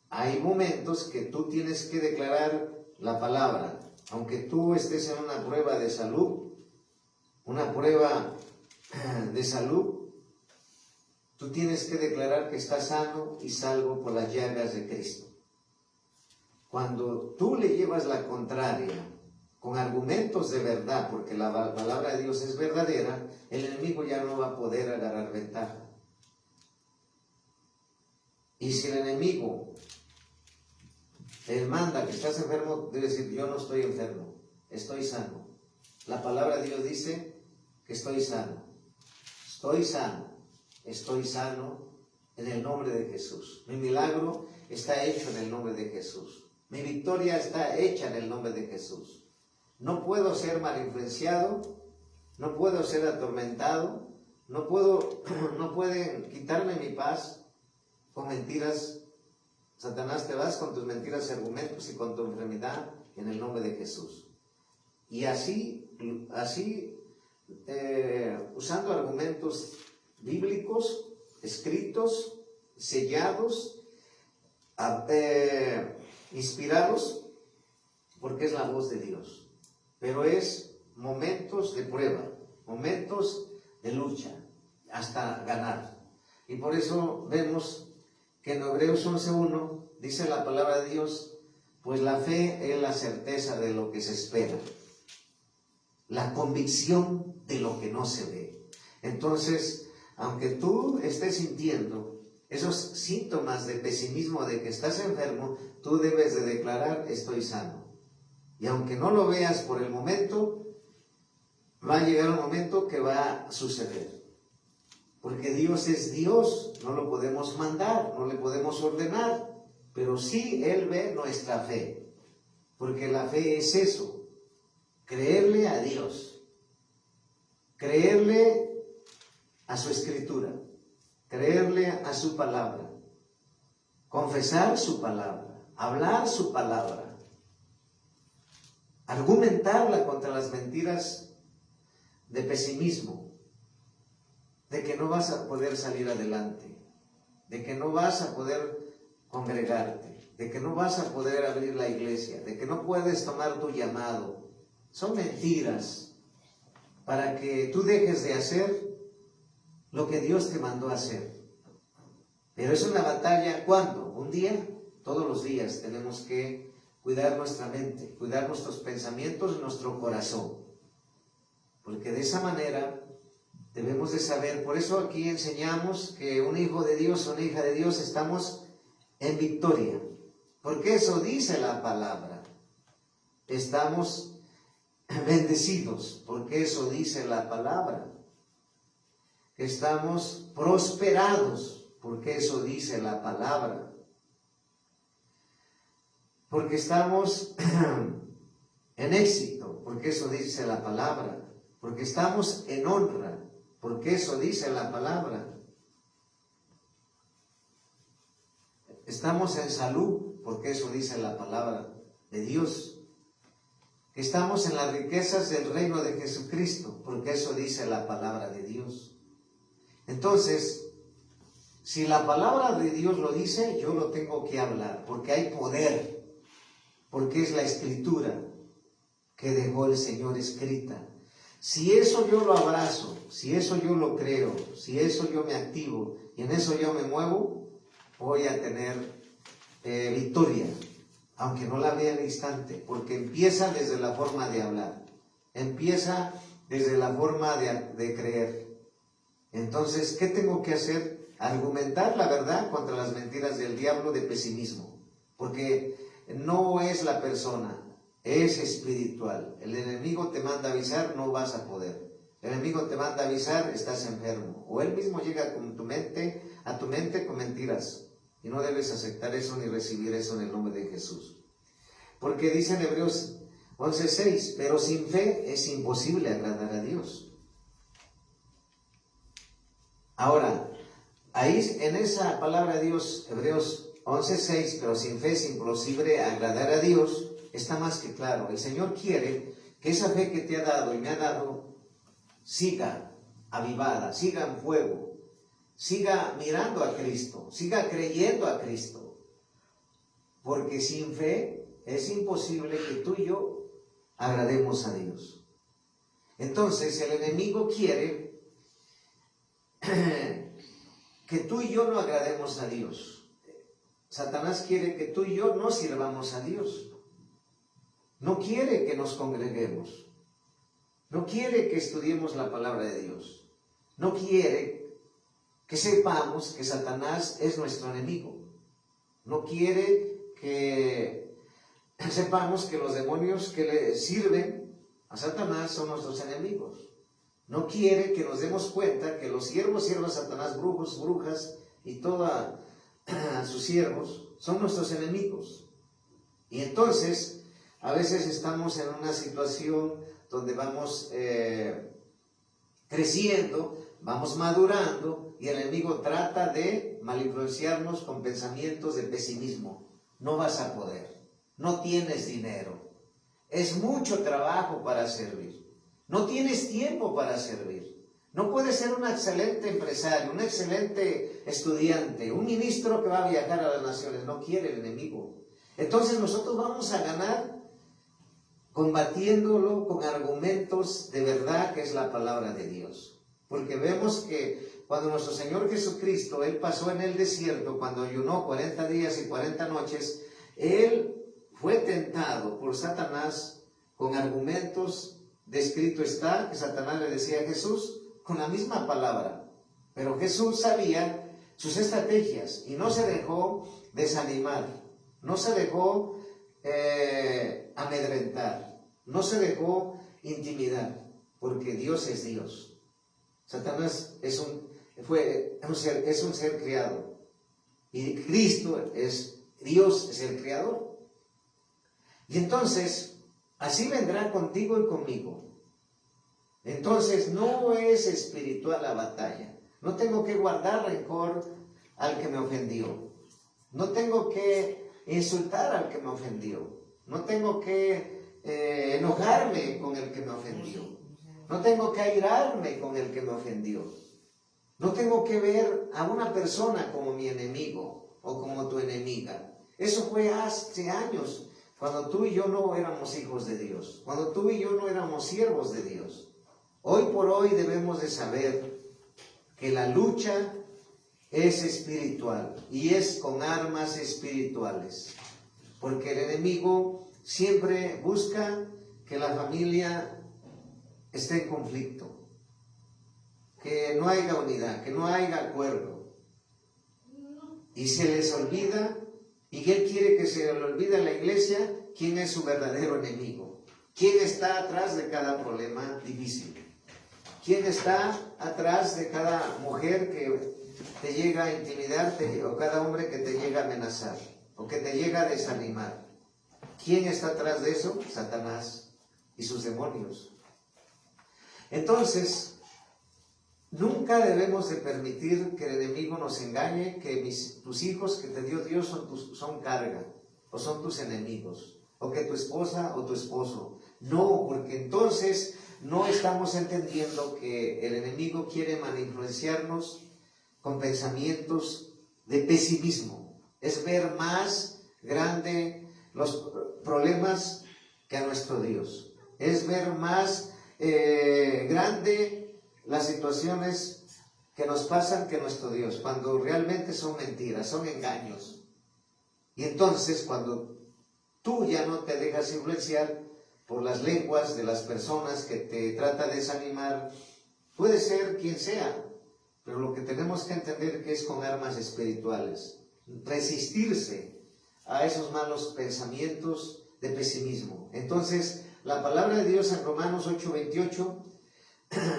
Hay momentos que tú tienes que declarar la palabra, aunque tú estés en una prueba de salud, tú tienes que declarar que estás sano y salvo por las llagas de Cristo. Cuando tú le llevas la contraria con argumentos de verdad, porque la palabra de Dios es verdadera, el enemigo ya no va a poder agarrar ventaja. Y si el enemigo te manda que estás enfermo, debe decir: yo no estoy enfermo, estoy sano. La palabra de Dios dice que estoy sano. Estoy sano en el nombre de Jesús. Mi milagro está hecho en el nombre de Jesús. Mi victoria está hecha en el nombre de Jesús. No puedo ser mal influenciado, no puedo ser atormentado, no pueden quitarme mi paz con mentiras. Satanás, te vas con tus mentiras y argumentos y con tu enfermedad en el nombre de Jesús. Y así usando argumentos bíblicos, escritos, sellados, inspirados, porque es la voz de Dios. Pero es momentos de prueba, momentos de lucha, hasta ganar. Y por eso vemos que en Hebreos 11:1 dice la palabra de Dios: pues la fe es la certeza de lo que se espera, la convicción de lo que no se ve. Entonces, aunque tú estés sintiendo esos síntomas de pesimismo, de que estás enfermo, tú debes de declarar: estoy sano. Y aunque no lo veas por el momento, va a llegar un momento que va a suceder. Porque Dios es Dios, no lo podemos mandar, no le podemos ordenar, pero sí Él ve nuestra fe. Porque la fe es eso: creerle a Dios, creerle a su escritura, creerle a su palabra, confesar su palabra, hablar su palabra, argumentarla contra las mentiras de pesimismo, de que no vas a poder salir adelante, de que no vas a poder congregarte, de que no vas a poder abrir la iglesia, de que no puedes tomar tu llamado. Son mentiras para que tú dejes de hacer lo que Dios te mandó a hacer. Pero es una batalla, ¿cuándo? Un día, todos los días tenemos que cuidar nuestra mente, cuidar nuestros pensamientos y nuestro corazón. Porque de esa manera debemos de saber. Por eso aquí enseñamos que un hijo de Dios, una hija de Dios, estamos en victoria. Porque eso dice la palabra. Estamos bendecidos, porque eso dice la palabra. Estamos prosperados, porque eso dice la palabra. Porque estamos en éxito, porque eso dice la palabra. Porque estamos en honra, porque eso dice la palabra. Estamos en salud, porque eso dice la palabra de Dios. Estamos en las riquezas del reino de Jesucristo, porque eso dice la palabra de Dios. Entonces, si la palabra de Dios lo dice, yo lo tengo que hablar, porque hay poder, porque es la escritura que dejó el Señor escrita. Si eso yo lo abrazo, si eso yo lo creo, si eso yo me activo y en eso yo me muevo, voy a tener victoria, aunque no la vea al instante, porque empieza desde la forma de hablar, empieza desde la forma de creer. Entonces, ¿qué tengo que hacer? Argumentar la verdad contra las mentiras del diablo de pesimismo, porque no es la persona, es espiritual. El enemigo te manda a avisar, no vas a poder. El enemigo te manda a avisar, estás enfermo. O él mismo llega con a tu mente con mentiras. Y no debes aceptar eso ni recibir eso en el nombre de Jesús. Porque dice en Hebreos 11:6, pero sin fe es imposible agradar a Dios. Ahora, ahí en esa palabra de Dios, Hebreos 11:6, pero sin fe es imposible agradar a Dios, está más que claro. El Señor quiere que esa fe que te ha dado y me ha dado siga avivada, siga en fuego, siga mirando a Cristo, siga creyendo a Cristo. Porque sin fe es imposible que tú y yo agrademos a Dios. Entonces el enemigo quiere que tú y yo no agrademos a Dios. Satanás quiere que tú y yo no sirvamos a Dios. No quiere que nos congreguemos. No quiere que estudiemos la palabra de Dios. No quiere que sepamos que Satanás es nuestro enemigo. No quiere que sepamos que los demonios que le sirven a Satanás son nuestros enemigos. No quiere que nos demos cuenta que los siervos de Satanás, brujos, brujas y todos sus siervos son nuestros enemigos. Y entonces, a veces estamos en una situación donde vamos creciendo, vamos madurando y el enemigo trata de malinfluenciarnos con pensamientos de pesimismo. No vas a poder, no tienes dinero, es mucho trabajo para servir, no tienes tiempo para servir, no puedes ser un excelente empresario, un excelente estudiante, un ministro que va a viajar a las naciones. No quiere el enemigo. Entonces nosotros vamos a ganar combatiéndolo con argumentos de verdad, que es la palabra de Dios. Porque vemos que cuando nuestro Señor Jesucristo, Él pasó en el desierto, cuando ayunó 40 días y 40 noches, Él fue tentado por Satanás con argumentos de escrito está, que Satanás le decía a Jesús, con la misma palabra. Pero Jesús sabía sus estrategias y no se dejó desanimar, no se dejó amedrentar, no se dejó intimidar, porque Dios es Dios. Satanás es un ser creado y Cristo es Dios, es el creador. Y entonces así vendrá contigo y conmigo. Entonces no es espiritual la batalla. No tengo que guardar rencor al que me ofendió, no tengo que insultar al que me ofendió, no tengo que enojarme con el que me ofendió, no tengo que airarme con el que me ofendió, no tengo que ver a una persona como mi enemigo o como tu enemiga. Eso fue hace años, cuando tú y yo no éramos hijos de Dios, cuando tú y yo no éramos siervos de Dios. Hoy por hoy debemos de saber que la lucha es espiritual y es con armas espirituales, porque el enemigo siempre busca que la familia esté en conflicto, que no haya unidad, que no haya acuerdo, y se les olvida, y él quiere que se le olvide a la iglesia quién es su verdadero enemigo, quién está atrás de cada problema difícil, quién está atrás de cada mujer que te llega a intimidarte o cada hombre que te llega a amenazar o que te llega a desanimar. ¿Quién está atrás de eso? Satanás y sus demonios. Entonces, nunca debemos de permitir que el enemigo nos engañe, que tus hijos que te dio Dios son carga o son tus enemigos, o que tu esposa o tu esposo. No, porque entonces no estamos entendiendo que el enemigo quiere malinfluenciarnos con pensamientos de pesimismo. Es ver más grande los problemas que a nuestro Dios. Es ver más grande las situaciones que nos pasan que nuestro Dios, cuando realmente son mentiras, son engaños. Y entonces cuando tú ya no te dejas influenciar por las lenguas de las personas que te tratan de desanimar, puede ser quien sea, pero lo que tenemos que entender es que es con armas espirituales, resistirse a esos malos pensamientos de pesimismo. Entonces, la palabra de Dios en Romanos 8:28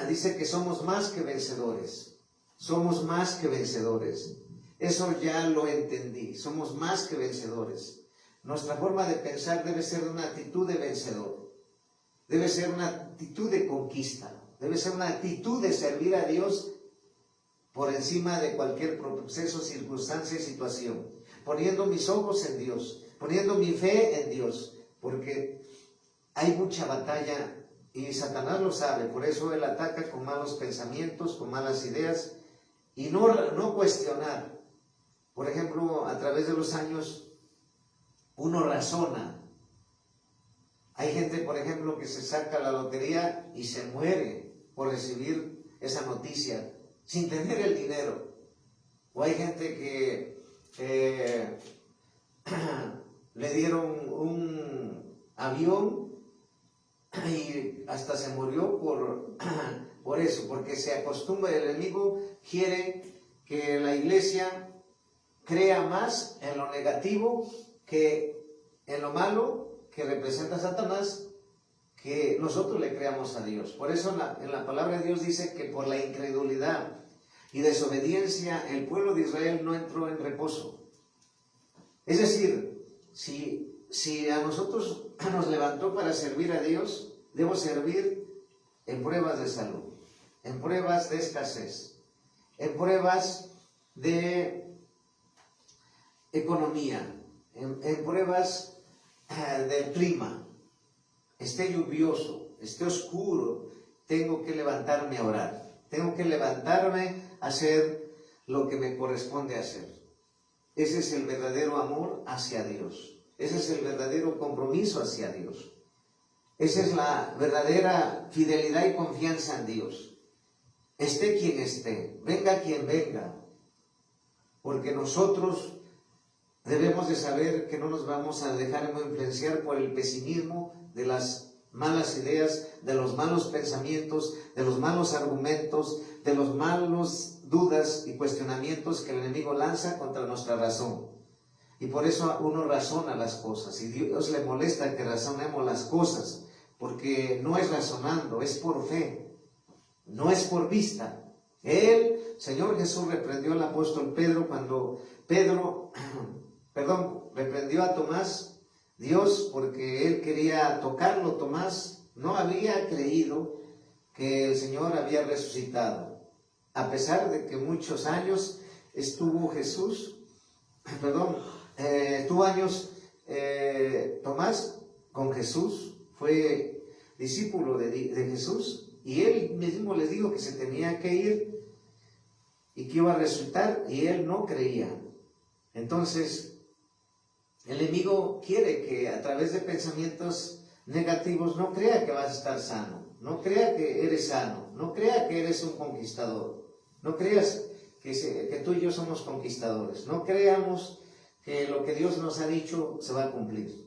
dice que somos más que vencedores. Somos más que vencedores. Eso ya lo entendí. Somos más que vencedores. Nuestra forma de pensar debe ser una actitud de vencedor. Debe ser una actitud de conquista. Debe ser una actitud de servir a Dios por encima de cualquier proceso, circunstancia y situación. Poniendo mis ojos en Dios. Poniendo mi fe en Dios. Porque hay mucha batalla y Satanás lo sabe. Por eso él ataca con malos pensamientos, con malas ideas y no cuestionar. Por ejemplo, a través de los años uno razona. Hay gente, por ejemplo, que se saca la lotería y se muere por recibir esa noticia sin tener el dinero. O hay gente que le dieron un avión y hasta se murió por eso, porque se acostumbra, el enemigo quiere que la iglesia crea más en lo negativo que en lo malo que representa Satanás, que nosotros le creamos a Dios. Por eso en la palabra de Dios dice que por la incredulidad y desobediencia el pueblo de Israel no entró en reposo. Es decir, si a nosotros nos levantó para servir a Dios, debo servir en pruebas de salud, en pruebas de escasez, en pruebas de economía, en pruebas del clima. Esté lluvioso, esté oscuro, tengo que levantarme a orar. Tengo que levantarme a hacer lo que me corresponde hacer. Ese es el verdadero amor hacia Dios. Ese es el verdadero compromiso hacia Dios. Esa es la verdadera fidelidad y confianza en Dios. Esté quien esté, venga quien venga. Porque nosotros debemos de saber que no nos vamos a dejar influenciar por el pesimismo de las malas ideas, de los malos pensamientos, de los malos argumentos, de los malos dudas y cuestionamientos que el enemigo lanza contra nuestra razón. Y por eso uno razona las cosas, y Dios le molesta que razonemos las cosas, porque no es razonando, es por fe, no es por vista. El Señor Jesús reprendió al apóstol Pedro cuando reprendió a Tomás, Dios, porque él quería tocarlo. Tomás no había creído que el Señor había resucitado, a pesar de que muchos años estuvo Tomás con Jesús, fue discípulo de Jesús, y él mismo les dijo que se tenía que ir y que iba a resucitar, y él no creía. Entonces, el enemigo quiere que a través de pensamientos negativos no crea que vas a estar sano, no crea que eres sano, no crea que eres un conquistador, no creas que tú y yo somos conquistadores, no creamos que lo que Dios nos ha dicho se va a cumplir.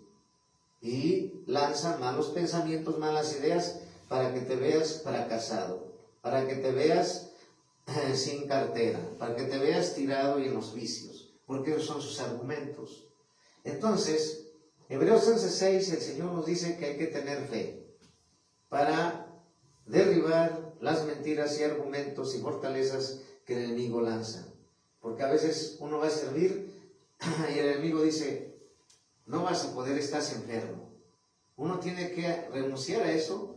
Y lanza malos pensamientos, malas ideas para que te veas fracasado, para que te veas sin cartera, para que te veas tirado y en los vicios, porque esos son sus argumentos. Entonces, Hebreos 11:6, el Señor nos dice que hay que tener fe para derribar las mentiras y argumentos y fortalezas que el enemigo lanza. Porque a veces uno va a servir y el enemigo dice, no vas a poder, estás enfermo. Uno tiene que renunciar a eso.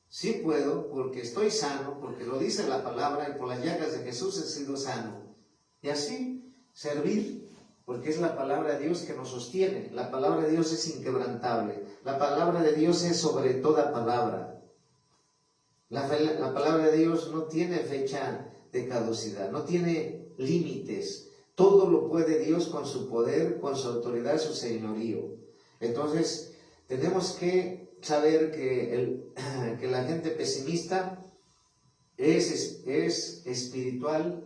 Sí puedo, porque estoy sano, porque lo dice la palabra, y por las llagas de Jesús he sido sano. Y así servir, porque es la palabra de Dios que nos sostiene. La palabra de Dios es inquebrantable. La palabra de Dios es sobre toda palabra. La palabra de Dios no tiene fecha de caducidad, no tiene límites. Todo lo puede Dios con su poder, con su autoridad, su señorío. Entonces, tenemos que saber que la gente pesimista es espiritual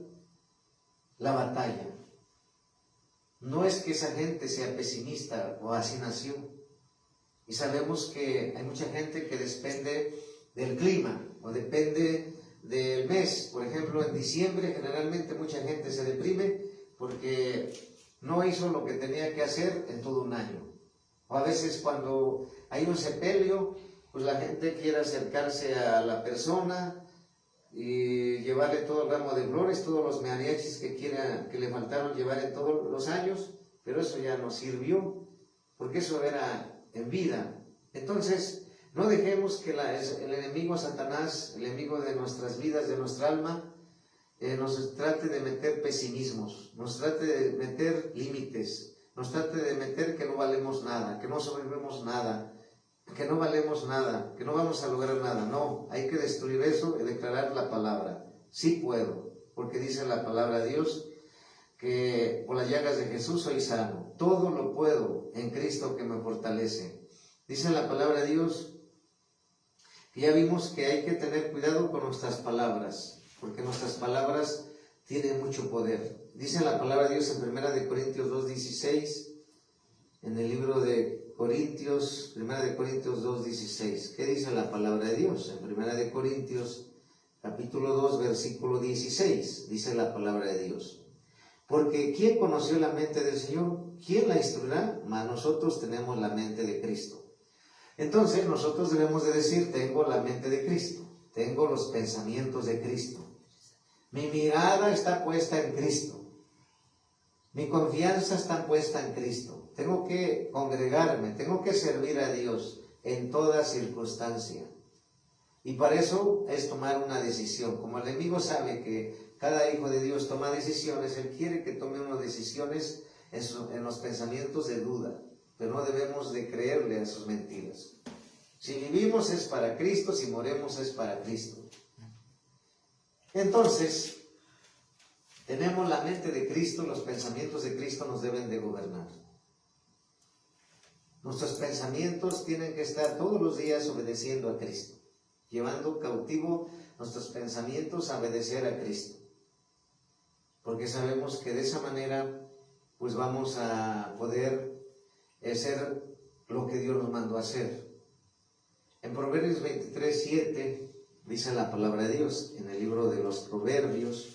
la batalla. No es que esa gente sea pesimista o así nació. Y sabemos que hay mucha gente que depende del clima o depende del mes. Por ejemplo, en diciembre generalmente mucha gente se deprime porque no hizo lo que tenía que hacer en todo un año. O a veces cuando hay un sepelio, pues la gente quiere acercarse a la persona, y llevarle todo el ramo de flores, todos los mariachis que le faltaron llevar en todos los años, pero eso ya no sirvió, porque eso era en vida. Entonces, no dejemos que el enemigo Satanás, el enemigo de nuestras vidas, de nuestra alma, nos trate de meter pesimismos, nos trate de meter límites, nos trate de meter que no valemos nada, que no sobrevivimos nada, que no valemos nada, que no vamos a lograr nada. No, hay que destruir eso y declarar la palabra. Sí puedo, porque dice la palabra de Dios que por las llagas de Jesús soy sano. Todo lo puedo en Cristo que me fortalece. Dice la palabra de Dios que ya vimos que hay que tener cuidado con nuestras palabras, porque nuestras palabras tienen mucho poder. Dice la palabra de Dios en 1 Corintios 2:16, en el libro de Corintios, 1 Corintios 2:16. ¿Qué dice la palabra de Dios? En 1 Corintios capítulo 2, versículo 16, dice la palabra de Dios. Porque ¿quién conoció la mente del Señor? ¿Quién la instruirá? Mas nosotros tenemos la mente de Cristo. Entonces nosotros debemos de decir, tengo la mente de Cristo, tengo los pensamientos de Cristo. Mi mirada está puesta en Cristo. Mi confianza está puesta en Cristo. Tengo que congregarme, tengo que servir a Dios en toda circunstancia. Y para eso es tomar una decisión. Como el enemigo sabe que cada hijo de Dios toma decisiones, él quiere que tome unas decisiones en los pensamientos de duda. Pero no debemos de creerle a sus mentiras. Si vivimos es para Cristo, si moremos es para Cristo. Entonces, tenemos la mente de Cristo, los pensamientos de Cristo nos deben de gobernar. Nuestros pensamientos tienen que estar todos los días obedeciendo a Cristo, llevando cautivo nuestros pensamientos a obedecer a Cristo. Porque sabemos que de esa manera, pues vamos a poder hacer lo que Dios nos mandó a hacer. En Proverbios 23:7 dice la palabra de Dios, en el libro de los Proverbios,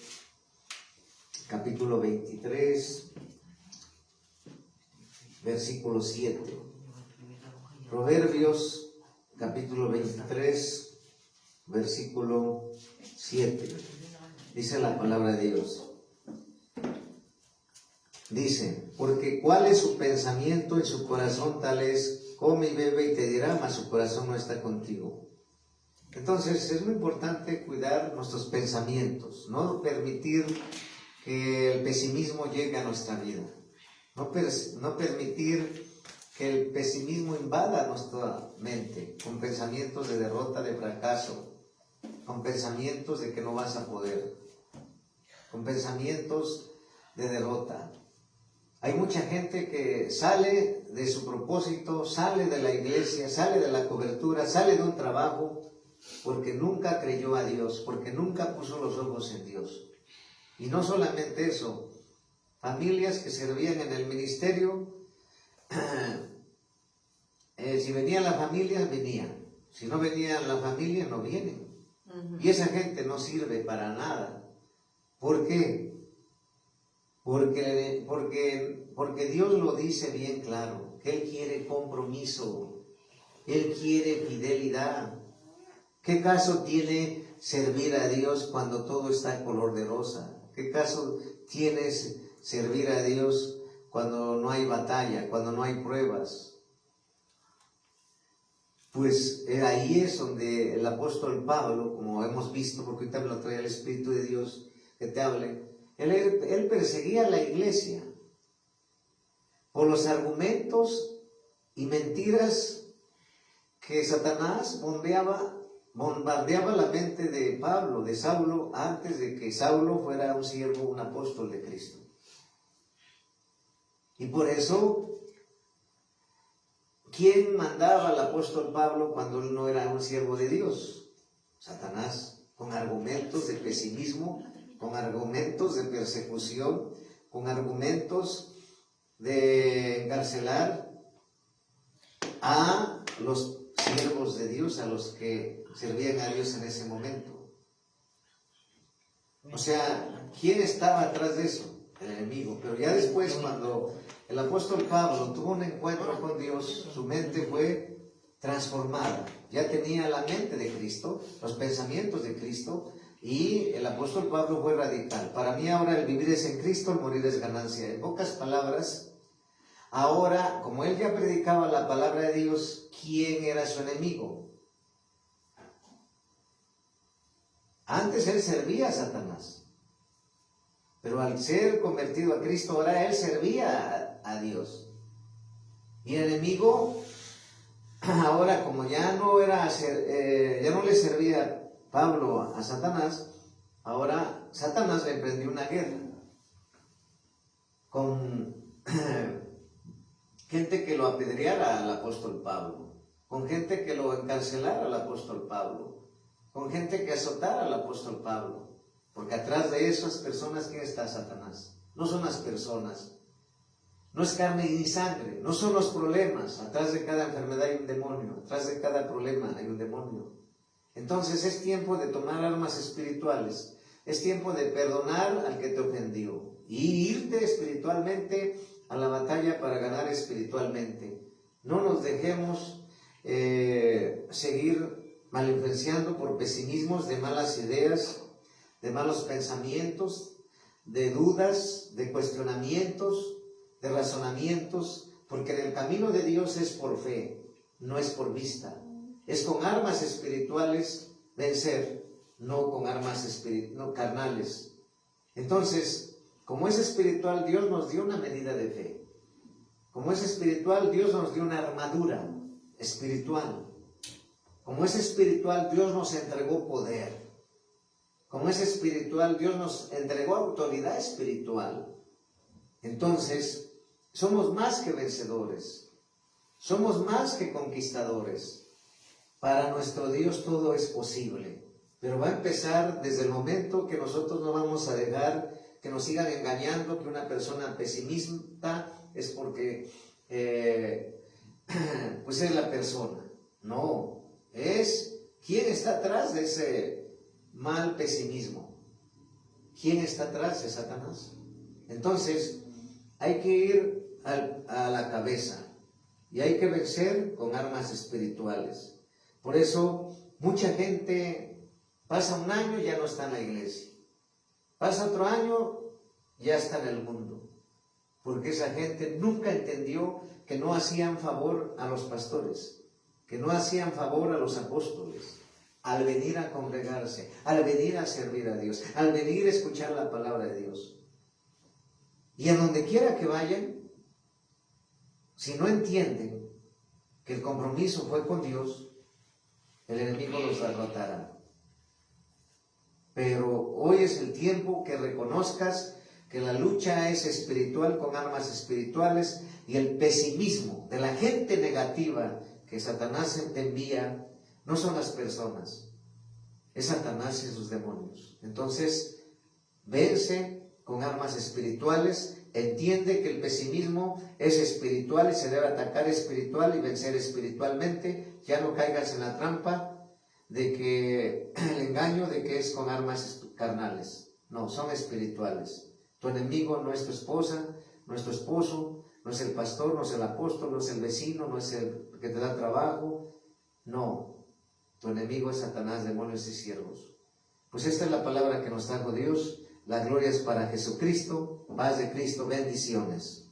capítulo 23, versículo 7. Proverbios, capítulo 23, versículo 7. Dice la palabra de Dios. Dice, porque cuál es su pensamiento en su corazón, tal es, come y bebe y te dirá, mas su corazón no está contigo. Entonces es muy importante cuidar nuestros pensamientos, no permitir que el pesimismo llegue a nuestra vida, no permitir que el pesimismo invada nuestra mente con pensamientos de derrota, de fracaso, con pensamientos de que no vas a poder, con pensamientos de derrota. Hay mucha gente que sale de su propósito, sale de la iglesia, sale de la cobertura, sale de un trabajo, porque nunca creyó a Dios, porque nunca puso los ojos en Dios. Y no solamente eso, familias que servían en el ministerio, si venía la familia, venían. Si no venía la familia, no vienen. Y esa gente no sirve para nada. ¿Por qué? Porque Dios lo dice bien claro, que Él quiere compromiso, Él quiere fidelidad. ¿Qué caso tiene servir a Dios cuando todo está en color de rosa? ¿Qué caso tiene servir a Dios cuando no hay batalla, cuando no hay pruebas? Pues ahí es donde el apóstol Pablo, como hemos visto, porque ahorita me lo trae el Espíritu de Dios que te hable, él perseguía a la iglesia por los argumentos y mentiras que Satanás bombardeaba la mente de Pablo, de Saulo, antes de que Saulo fuera un siervo, un apóstol de Cristo. Y por eso, ¿quién mandaba al apóstol Pablo cuando él no era un siervo de Dios? Satanás, con argumentos de pesimismo, con argumentos de persecución, con argumentos de encarcelar a los siervos de Dios, a los que servían a Dios en ese momento. O sea, ¿quién estaba atrás de eso? El enemigo. Pero ya después, cuando el apóstol Pablo tuvo un encuentro con Dios, su mente fue transformada. Ya tenía la mente de Cristo, los pensamientos de Cristo, Y el apóstol Pablo fue radical. Para mí ahora el vivir es en Cristo, el morir es ganancia. En pocas palabras, ahora, como él ya predicaba la palabra de Dios, ¿quién era su enemigo? Antes él servía a Satanás, pero al ser convertido a Cristo, ahora él servía a Dios. Y el enemigo, ahora como ya no le servía Pablo a Satanás, ahora Satanás le emprendió una guerra con gente que lo apedreara al apóstol Pablo, con gente que lo encarcelara al apóstol Pablo, con gente que azotara al apóstol Pablo, porque atrás de esas personas, ¿quién está? Satanás. No son las personas, no es carne ni sangre, no son los problemas. Atrás de cada enfermedad hay un demonio, atrás de cada problema hay un demonio. Entonces es tiempo de tomar armas espirituales, es tiempo de perdonar al que te ofendió y irte espiritualmente a la batalla para ganar espiritualmente. No nos dejemos seguir malinfluenciando por pesimismos, de malas ideas, de malos pensamientos, de dudas, de cuestionamientos, de razonamientos, porque en el camino de Dios es por fe, no es por vista. Es con armas espirituales vencer, no con armas carnales. Entonces, como es espiritual, Dios nos dio una medida de fe. Como es espiritual, Dios nos dio una armadura espiritual. Como es espiritual, Dios nos entregó poder. Como es espiritual, Dios nos entregó autoridad espiritual. Entonces, somos más que vencedores. Somos más que conquistadores. Para nuestro Dios todo es posible. Pero va a empezar desde el momento que nosotros no vamos a dejar que nos sigan engañando, que una persona pesimista es porque pues es la persona. No, es quién está atrás de ese mal pesimismo. ¿Quién está atrás? Es Satanás. Entonces, hay que ir a la cabeza y hay que vencer con armas espirituales. Por eso, mucha gente pasa un año y ya no está en la iglesia. Pasa otro año, ya está en el mundo. Porque esa gente nunca entendió que no hacían favor a los pastores, que no hacían favor a los apóstoles, al venir a congregarse, al venir a servir a Dios, al venir a escuchar la palabra de Dios. Y a donde quiera que vayan, si no entienden que el compromiso fue con Dios, el enemigo los derrotará. Pero hoy es el tiempo que reconozcas que la lucha es espiritual con armas espirituales y el pesimismo de la gente negativa que Satanás te envía no son las personas, es Satanás y sus demonios. Entonces, vence con armas espirituales, entiende que el pesimismo es espiritual y se debe atacar espiritual y vencer espiritualmente. Ya no caigas en la trampa de que el engaño de que es con armas carnales. No, son espirituales. Tu enemigo no es tu esposa, no es tu esposo, no es el pastor, no es el apóstol, no es el vecino, no es el que te da trabajo. No, tu enemigo es Satanás, demonios y siervos. Pues esta es la palabra que nos trajo Dios. La gloria es para Jesucristo, paz de Cristo, bendiciones.